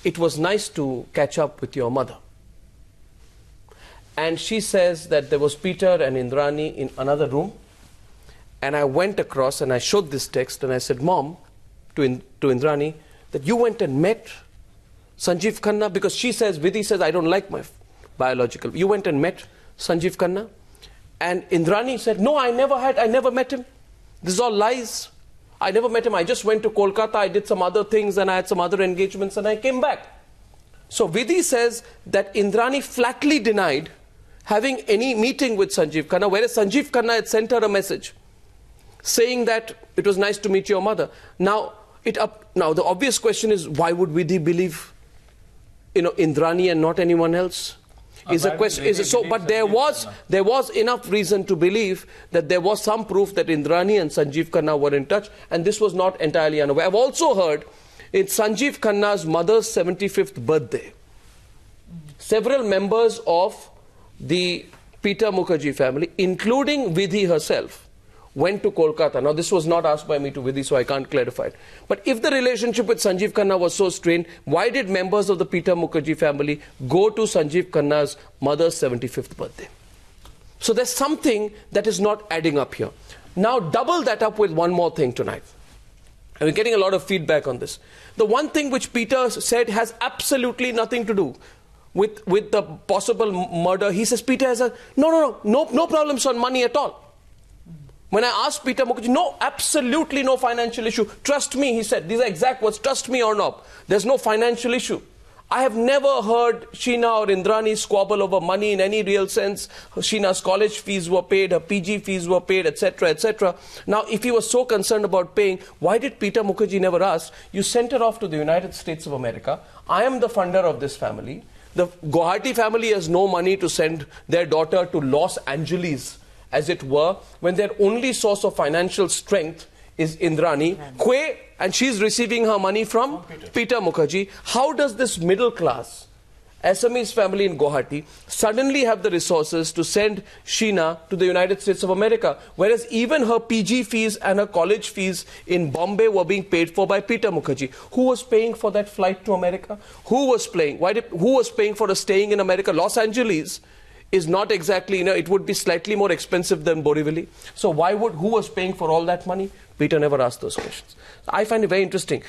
it was nice to catch up with your mother. And she says that there was Peter and Indrani in another room. And I went across and I showed this text and I said, Mom, to Indrani, that you went and met Sanjeev Khanna, because she says, Vidhi says, I don't like my biological. You went and met Sanjeev Khanna? And Indrani said, no, I never met him. This is all lies. I never met him. I just went to Kolkata. I did some other things and I had some other engagements and I came back. So Vidhi says that Indrani flatly denied having any meeting with Sanjeev Khanna, whereas Sanjeev Khanna had sent her a message saying that it was nice to meet your mother. Now the obvious question is, why would Vidhi believe, you know, Indrani and not anyone else? Is a question. Is so? But there was enough reason to believe that there was some proof that Indrani and Sanjeev Khanna were in touch, and this was not entirely unaware. I've also heard it's Sanjeev Khanna's mother's 75th birthday. Several members of the Peter Mukerjea family, including Vidhi herself, went to Kolkata. Now, this was not asked by me to Vidhi, so I can't clarify it. But if the relationship with Sanjeev Khanna was so strained, why did members of the Peter Mukerjea family go to Sanjeev Khanna's mother's 75th birthday? So there's something that is not adding up here. Now, double that up with one more thing tonight. And we're getting a lot of feedback on this. The one thing which Peter said has absolutely nothing to do with the possible murder. He says Peter has no problems on money at all. When I asked Peter Mukerjea, no, absolutely no financial issue. Trust me, he said. These are exact words. Trust me, Arnab. There's no financial issue. I have never heard Sheena or Indrani squabble over money in any real sense. Sheena's college fees were paid, her PG fees were paid, etc., etc. Now, if he was so concerned about paying, why did Peter Mukerjea never ask? You sent her off to the United States of America. I am the funder of this family. The Guwahati family has no money to send their daughter to Los Angeles, as it were, when their only source of financial strength is Indrani, and she's receiving her money from Peter Mukerjea. How does this middle class Assamese family in Guwahati suddenly have the resources to send Sheena to the United States of America, whereas even her PG fees and her college fees in Bombay were being paid for by Peter Mukerjea? Who was paying for that flight to America? Who was paying? Who was paying for a staying in America? Los Angeles is not exactly, you know, it would be slightly more expensive than Borivali. So who was paying for all that money? Peter never asked those questions. I find it very interesting.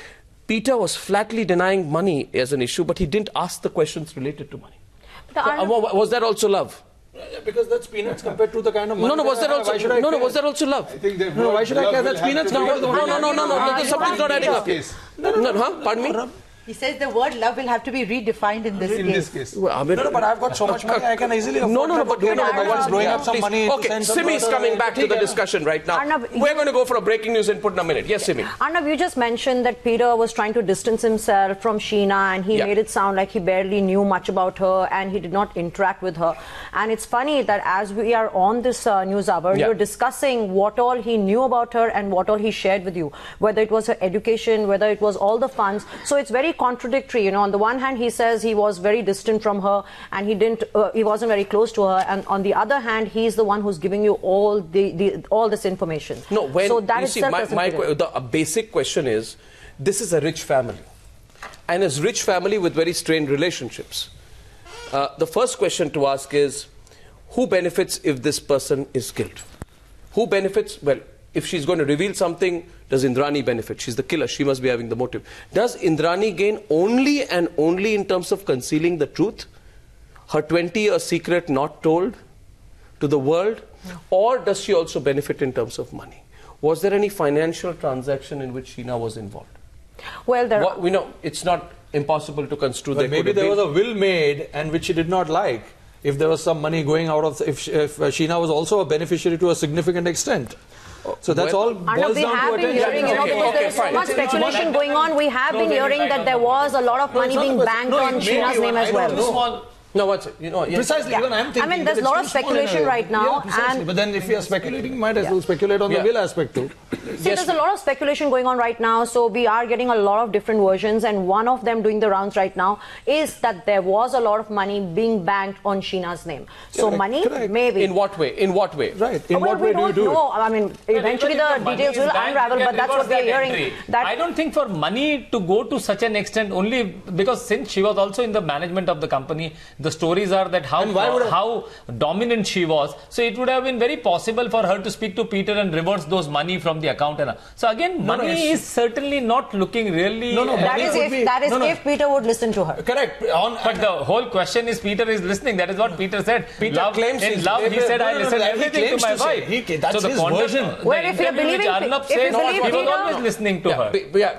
Peter was flatly denying money as an issue, but he didn't ask the questions related to money. Was that also love? Because that's peanuts compared to the kind of money. Was that also love? I think why should I care? That's peanuts compared to the money. No, something's not adding up. Pardon me? He says the word love will have to be redefined in this case. Well, but I've got so much money, I can easily afford blowing up some money. Okay, Simi is coming back to the discussion right now. Arnab, we're going to go for a breaking news input in a minute. Yes, Simi. Arnab, you just mentioned that Peter was trying to distance himself from Sheena, and he made it sound like he barely knew much about her and he did not interact with her. And it's funny that as we are on this news hour, you're discussing what all he knew about her and what all he shared with you, whether it was her education, whether it was all the funds. So it's very contradictory, you know. On the one hand, he says he was very distant from her and he wasn't very close to her, and on the other hand, he's the one who's giving you all this information. No, so that you see, the basic question is, this is a rich family, and as rich family with very strained relationships, the first question to ask is, who benefits if this person is killed? Who benefits? Well, if she's going to reveal something, does Indrani benefit? She's the killer. She must be having the motive. Does Indrani gain only and only in terms of concealing the truth? Her 20-year secret not told to the world? Or does she also benefit in terms of money? Was there any financial transaction in which Sheena was involved? Well, we know it's not impossible to construe. But maybe there was a will made and which she did not like. If there was some money going out of, if Sheena was also a beneficiary to a significant extent. So that's all boils down to attention. Because there is so much speculation going on. We have been hearing that there was a lot of money being banked on Sheena's name as well. No, what's it? You know, precisely. Yeah. Even I'm thinking. I mean, there's a lot of speculation right now. And but then if you are speculating, you might as well speculate on the will aspect too. See, there's a lot of speculation going on right now, so we are getting a lot of different versions, and one of them doing the rounds right now is that there was a lot of money being banked on Sheena's name. So money, maybe. In what way? In what way? Right. In what way do you do it? I mean, eventually the details will unravel, but that's what we are hearing. I don't think for money to go to such an extent, only because since she was also in the management of the company, the stories are that how dominant she was. So it would have been very possible for her to speak to Peter and reverse those money from the account. So again, money is certainly not looking really... That is if Peter would listen to her. Correct. But the whole question is Peter is listening. That is what Peter said. Peter claims he said, I listen everything to my wife. That's his version. Well, if you're believing... Arnab says, he was always listening to her.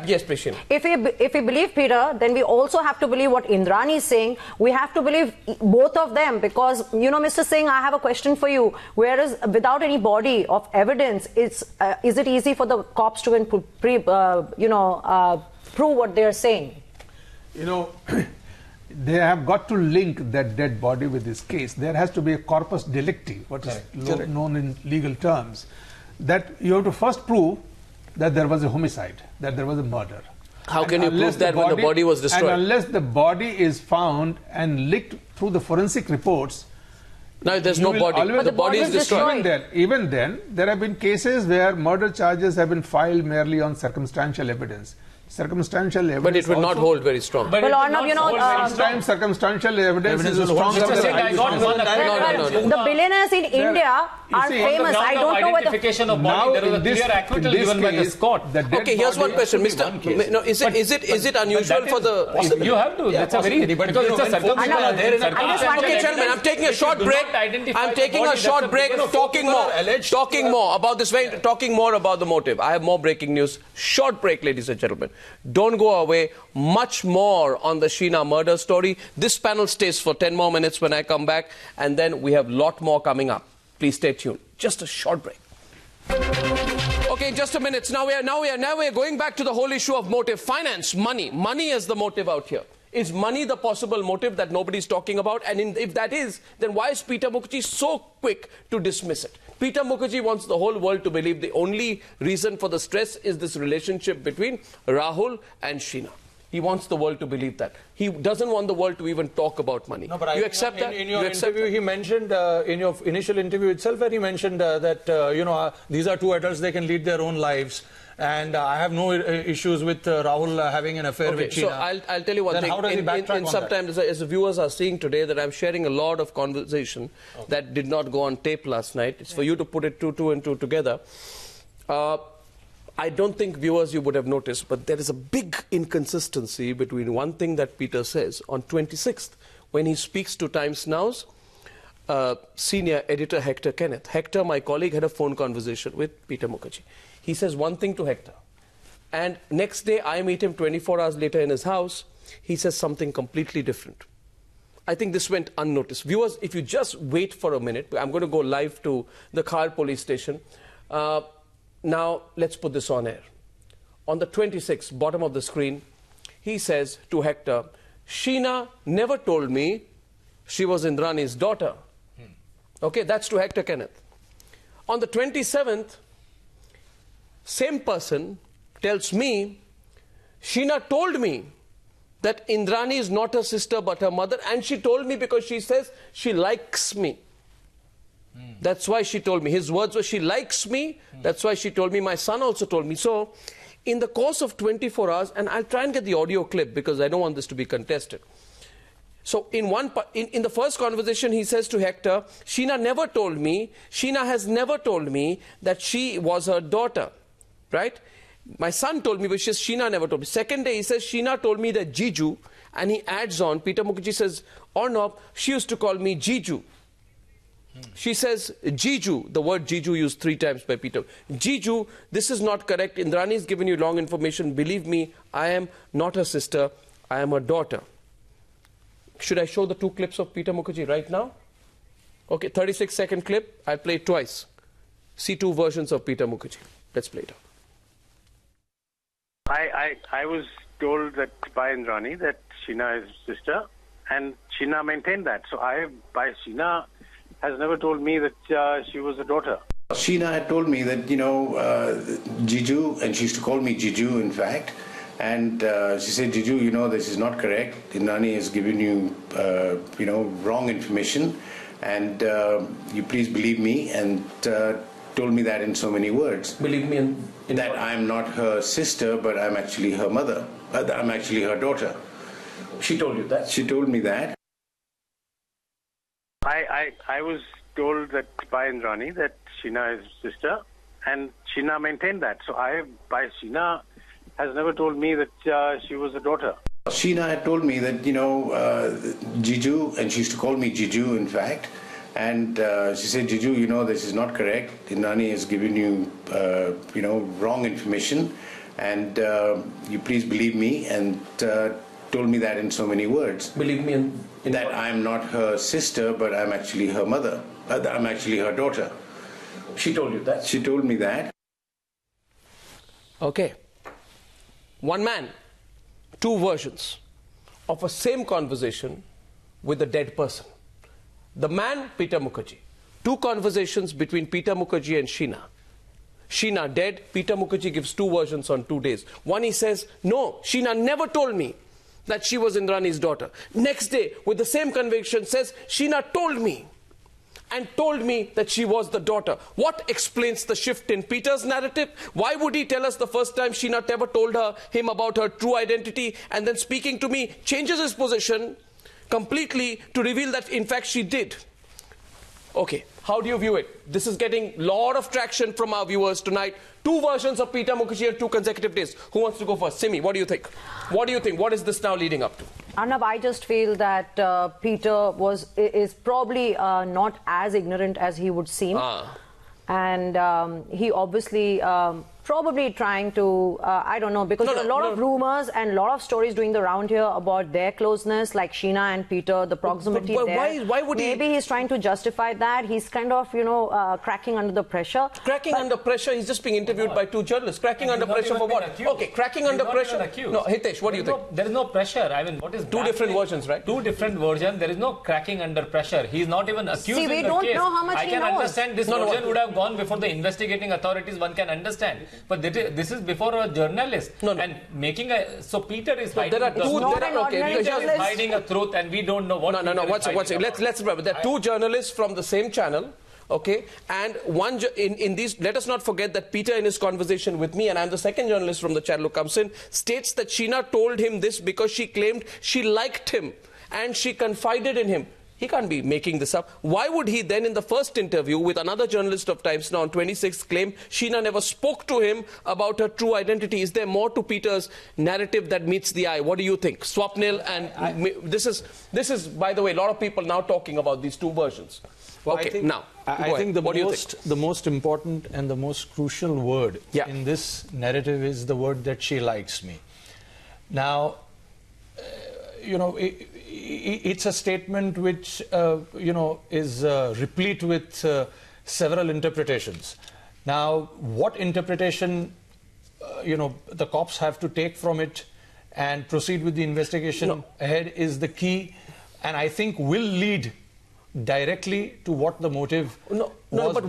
Yes, Sheena. If we believe Peter, then we also have to believe what Indrani is saying. We have to believe both of them, because, you know, Mr. Singh, I have a question for you. Whereas without any body of evidence, is it easy for the cops to prove what they are saying? You know, they have got to link that dead body with this case. There has to be a corpus delicti, what is known in legal terms, that you have to first prove that there was a homicide, that there was a murder. How can you prove that when the body was destroyed? And unless the body is found and linked through the forensic reports, now there's no body, but the body is destroyed. Even then, there have been cases where murder charges have been filed merely on circumstantial evidence. Circumstantial evidence, but it will not hold very strong. But Arnab, you know, sometimes circumstantial evidence is stronger than the billionaires in India are famous. I don't know whether of body, there was a clear acquittal given by the court. Okay, here's one question, Mr. No, is it unusual for the? You have to. That's a very because it's a circumstantial. Okay, gentlemen, I'm taking a short break. I'm taking a short break. Talking more about this. Talking more about the motive. I have more breaking news. Short break, ladies and gentlemen. Don't go away. Much more on the Sheena murder story. This panel stays for 10 more minutes when I come back, and then we have a lot more coming up. Please stay tuned. Just a short break. Okay, just a minute. Now we are going back to the whole issue of motive. Finance, money. Money is the motive out here. Is money the possible motive that nobody's talking about? And if that is, then why is Peter Mukerjea so quick to dismiss it? Peter Mukerjea wants the whole world to believe the only reason for the stress is this relationship between Rahul and Sheena. He wants the world to believe that. He doesn't want the world to even talk about money. No, but you accept that? In your interview, he mentioned, in your initial interview itself, where he mentioned that, these are two adults, they can lead their own lives. And I have no issues with Rahul having an affair with Sheena. So I'll tell you one thing. How does he backtrack on sometimes, as the viewers are seeing today, that I'm sharing a lot of conversation that did not go on tape last night. It's for you to put it two and two together. I don't think, viewers, you would have noticed, but there is a big inconsistency between one thing that Peter says on 26th, when he speaks to Times Now's senior editor Hector Kenneth. Hector, my colleague, had a phone conversation with Peter Mukerjea. He says one thing to Hector, and next day I meet him 24 hours later in his house. He says something completely different. I think this went unnoticed. Viewers, if you just wait for a minute, I'm going to go live to the Khar police station. Now, let's put this on air. On the 26th, bottom of the screen, he says to Hector, Sheena never told me she was Indrani's daughter. Okay, that's to Hector Kenneth. On the 27th, same person tells me, Sheena told me that Indrani is not her sister but her mother, and she told me because she says she likes me. That's why she told me. His words were, she likes me. That's why she told me. My son also told me. So, in the course of 24 hours, and I'll try and get the audio clip because I don't want this to be contested. So, in the first conversation, he says to Hector, Sheena never told me, Sheena has never told me that she was her daughter. Right? My son told me, but Sheena never told me. Second day, he says, Sheena told me that Jiju, and he adds on, Peter Mukerjea says, Arnab, she used to call me Jiju. She says, Jiju, the word Jiju used 3 times by Peter. Jiju, this is not correct. Indrani's given you wrong information. Believe me, I am not her sister. I am her daughter. Should I show the 2 clips of Peter Mukerjea right now? Okay, 36-second clip. I'll play it twice. See 2 versions of Peter Mukerjea. Let's play it up. I was told that by Indrani that Sheena is sister, and Sheena maintained that. So Sheena has never told me that she was a daughter. Sheena had told me that, Jiju, and she used to call me Jiju, in fact, and she said, Jiju, this is not correct. Indrani has given you, wrong information, and you please believe me, and told me that in so many words. Believe me in that I'm not her sister, but I'm actually her mother. I'm actually her daughter. She told you that? She told me that. I was told that by Indrani that Sheena is sister, and Sheena maintained that. So Sheena has never told me that she was a daughter. Sheena had told me that, Jiju, and she used to call me Jiju, in fact, and she said, Jiju, this is not correct. Indrani has given you, wrong information, and you please believe me, and told me that in so many words. Believe me in that I'm not her sister, but I'm actually her mother. I'm actually her daughter. She told you that? She told me that. Okay. One man, two versions of a same conversation with a dead person. The man, Peter Mukerjea. Two conversations between Peter Mukerjea and Sheena. Sheena dead. Peter Mukerjea gives two versions on 2 days. One, he says, no, Sheena never told me that she was Indrani's daughter. Next day, with the same conviction, says, Sheena told me and told me that she was the daughter. What explains the shift in Peter's narrative? Why would he tell us the first time Sheena ever told him about her true identity, and then speaking to me changes his position completely to reveal that in fact she did? Okay, how do you view it? This is getting a lot of traction from our viewers tonight. Two versions of Peter Mukerjea, 2 consecutive days. Who wants to go first? Simi, what do you think? What do you think? What is this now leading up to? Arnab, I just feel that Peter is probably not as ignorant as he would seem. And he obviously probably trying to, I don't know, because there are a lot of rumors and a lot of stories doing the round here about their closeness, like Sheena and Peter, the proximity there. Why would Maybe he's trying to justify that. He's kind of, cracking under the pressure. Cracking under pressure? He's just being interviewed by 2 journalists. Cracking under pressure for what? Okay, cracking under pressure. No, Hitesh, what do you think? There is no pressure. I mean, what is 2 different versions, right? 2 different versions. There is no cracking under pressure. He's not even accused in the case. See, we don't know how much I can understand this version would have gone before the investigating authorities. One can understand. But this is before a journalist. And making a... So Peter is hiding the truth. Peter is hiding a truth, and we don't know what... No, watch it. Let's remember. There are 2 journalists from the same channel. Okay, and one in these, let us not forget that Peter, in his conversation with me, and I'm the second journalist from the channel who comes in, states that Sheena told him this because she claimed she liked him and she confided in him. He can't be making this up. Why would he then, in the first interview with another journalist of Times Now on 26th, claim Sheena never spoke to him about her true identity? Is there more to Peter's narrative that meets the eye? What do you think? Swapnil, and this is, by the way, a lot of people now talking about these 2 versions. Well, okay, I think the most important and the most crucial word in this narrative is the word that she likes me. Now, it's a statement which, is replete with several interpretations. Now, what interpretation, the cops have to take from it and proceed with the investigation ahead is the key, and I think will lead directly to what the motive was. But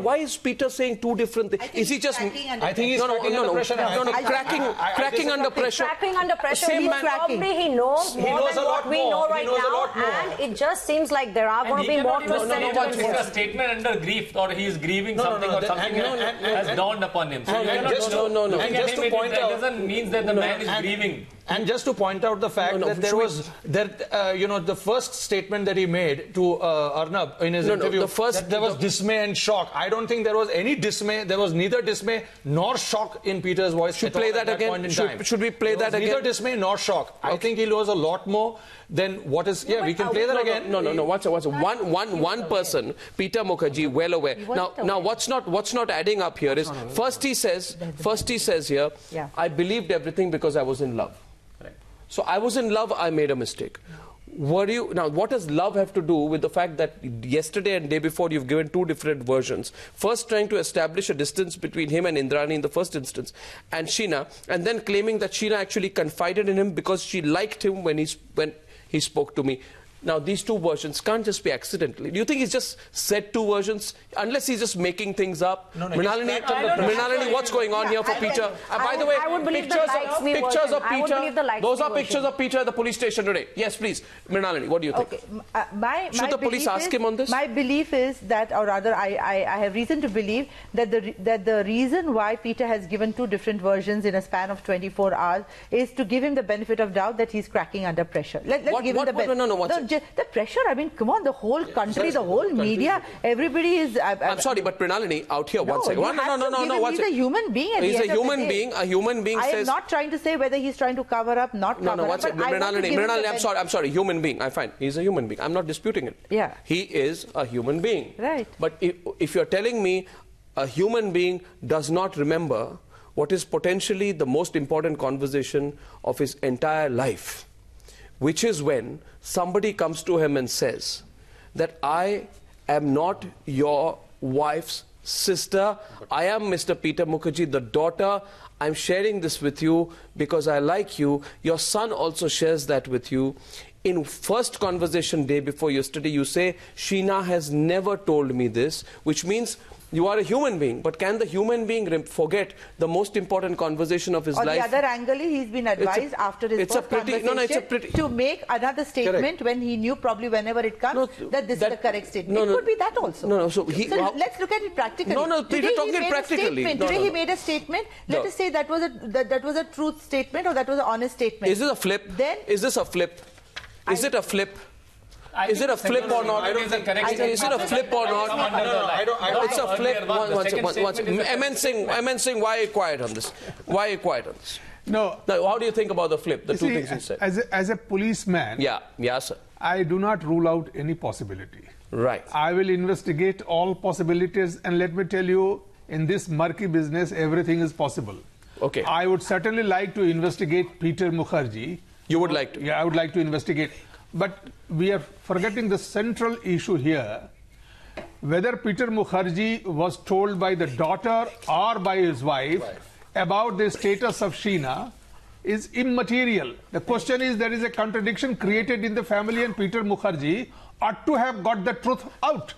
why is Peter saying 2 different things? Is he just... I think he's cracking under pressure. Cracking under pressure. Cracking under pressure. Probably he knows more than what we know right now, and it just seems like there are going to be more twists and turns. It's a statement under grief, or he is grieving something, or something has dawned upon him. So and just to point out, that doesn't mean that the man is grieving. And just to point out the fact that there was the first statement that he made to Arnab in his interview, that there was dismay and shock. I don't think there was any dismay. There was neither dismay nor shock in Peter's voice. Should play that again? Should we play that again? Neither dismay nor shock. I think he was a lot more than what is... Yeah, we can play that again. No. Watch it. One person, Peter Mukerjea, well aware. Now, what's not adding up here is, first he says here, I believed everything because I was in love. So I was in love, I made a mistake. Now, what does love have to do with the fact that yesterday and day before you've given 2 different versions? First trying to establish a distance between him and Indrani in the first instance, and Sheena, and then claiming that Sheena actually confided in him because she liked him when he he spoke to me. Now, these two versions can't just be accidentally. Do you think he's just said two versions? Unless he's just making things up. No, Mrunalini, what's going on here for Peter? By the way, pictures of Peter. Those are pictures of Peter at the police station today. Yes, please. Mrunalini, what do you think? Okay. Should the police ask him on this? My belief is that, or rather, I have reason to believe that the reason why Peter has given two different versions in a span of 24 hours is to give him the benefit of doubt that he's cracking under pressure. Let's give him the benefit. The pressure, I mean, come on, the whole country, the whole media, everybody is... I'm sorry, but Mrunalini, out here, one second. No. He's a human being at the end of the day. A human being says... I am not trying to say whether he's trying to cover up, not cover up. Mrunalini, I'm sorry, human being. I'm fine. He's a human being. I'm not disputing it. Yeah. He is a human being. Right. But if you're telling me a human being does not remember what is potentially the most important conversation of his entire life, which is when somebody comes to him and says that I am not your wife's sister, I am Mr. Peter Mukerjea, the daughter, I'm sharing this with you because I like you, your son also shares that with you. In first conversation day before yesterday, you say, Sheena has never told me this, which means you are a human being, but can the human being forget the most important conversation of his life? On the other angle, he's been advised after his first conversation to make another statement when he knew probably whenever it comes that this is the correct statement. It could be that also. So let's look at it practically. Today he made practically. Today he made a statement. Let us say that was a truth statement or that was an honest statement. Is this a flip? Is this a flip? Is it a flip? Is it a flip or not? Is it a flip or not? No, it's a flip. One second. M N Singh, why are you quiet on this? Why are you quiet on this? No. Now, how do you think about the flip? The two things you said. As a policeman, yeah, sir. I do not rule out any possibility. Right. I will investigate all possibilities, and let me tell you, in this murky business, everything is possible. Okay. I would certainly like to investigate Peter Mukerjea. You would like to? Yeah, I would like to investigate. But we are forgetting the central issue here. Whether Peter Mukerjea was told by the daughter or by his wife about the status of Sheena is immaterial. The question is, there is a contradiction created in the family, and Peter Mukerjea ought to have got the truth out.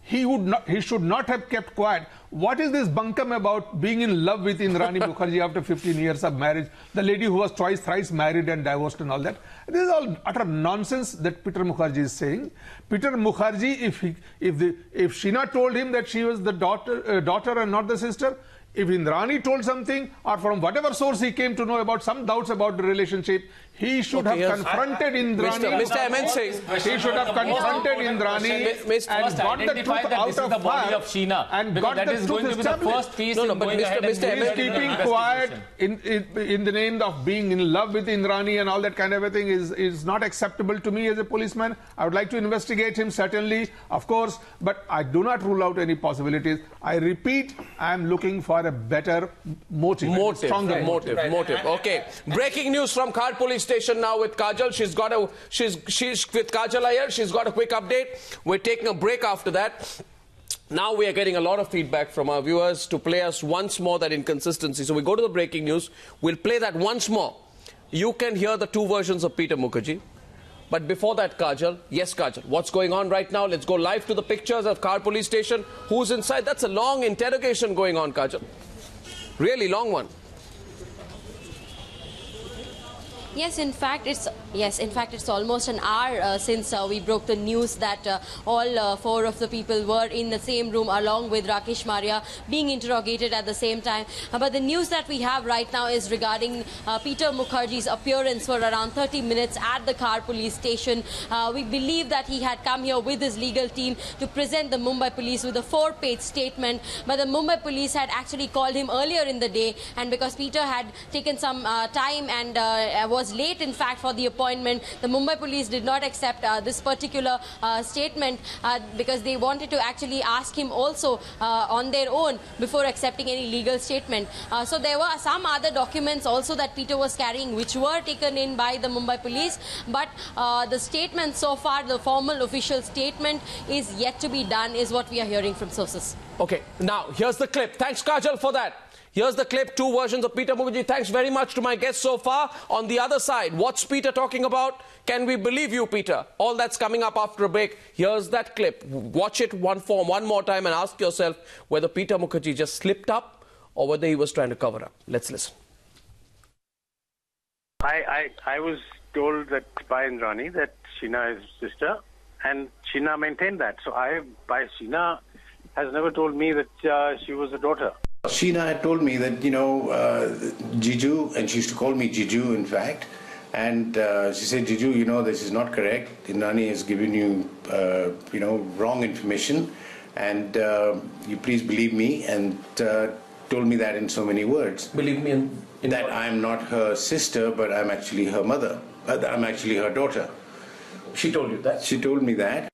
He should not have kept quiet. What is this bunkum about being in love with Indrani Mukerjea after 15 years of marriage? The lady who was twice, thrice married and divorced and all that. This is all utter nonsense that Peter Mukerjea is saying. Peter Mukerjea, if Sheena told him that she was the daughter and not the sister, if Indrani told something, or from whatever source he came to know about some doubts about the relationship, he should have confronted Indrani. Mr. M N Singh. He should have confronted Indrani and got the truth out of the body her of Sheena, and got the that is going to be the first case in going ahead and he is keeping quiet in the name of being in love with Indrani and all that kind of a thing is not acceptable to me as a policeman. I would like to investigate him, certainly, of course, but I do not rule out any possibilities. I repeat, I am looking for a better motive. Stronger motive. Okay. Breaking news from Khar police station now with Kajal. She's with Kajal here. She's got a quick update. We're taking a break after that. Now we are getting a lot of feedback from our viewers to play us once more that inconsistency. So we go to the breaking news. We'll play that once more. You can hear the two versions of Peter Mukerjea. But before that, Kajal, yes, Kajal, what's going on right now? Let's go live to the pictures of Khar police station. Who's inside? That's a long interrogation going on, Kajal. Really long one. Yes, in fact, it's almost an hour since we broke the news that all four of the people were in the same room along with Rakesh Maria being interrogated at the same time. But the news that we have right now is regarding Peter Mukerjea's appearance for around 30 minutes at the Khar police station. We believe that he had come here with his legal team to present the Mumbai police with a 4-page statement. But the Mumbai police had actually called him earlier in the day, and because Peter had taken some time and was late, in fact, for the appointment, the Mumbai police did not accept this particular statement because they wanted to actually ask him also on their own before accepting any legal statement. So there were some other documents also that Peter was carrying which were taken in by the Mumbai police, but the statement so far, the formal official statement, is yet to be done, is what we are hearing from sources. Okay, now here's the clip. Thanks, Kajal, for that. Here's the clip, two versions of Peter Mukerjea. Thanks very much to my guests so far. On the other side, what's Peter talking about? Can we believe you, Peter? All that's coming up after a break. Here's that clip. Watch it one more time and ask yourself whether Peter Mukerjea just slipped up or whether he was trying to cover up. Let's listen. I was told that by Indrani that Sheena is his sister, and Sheena maintained that. So Sheena has never told me that she was a daughter. Sheena had told me that, Jiju, and she used to call me Jiju, in fact, and she said, Jiju, this is not correct. Indrani has given you, wrong information, and you please believe me, and told me that in so many words. Believe me in that I'm not her sister, but I'm actually her mother. I'm actually her daughter. She told you that? She told me that.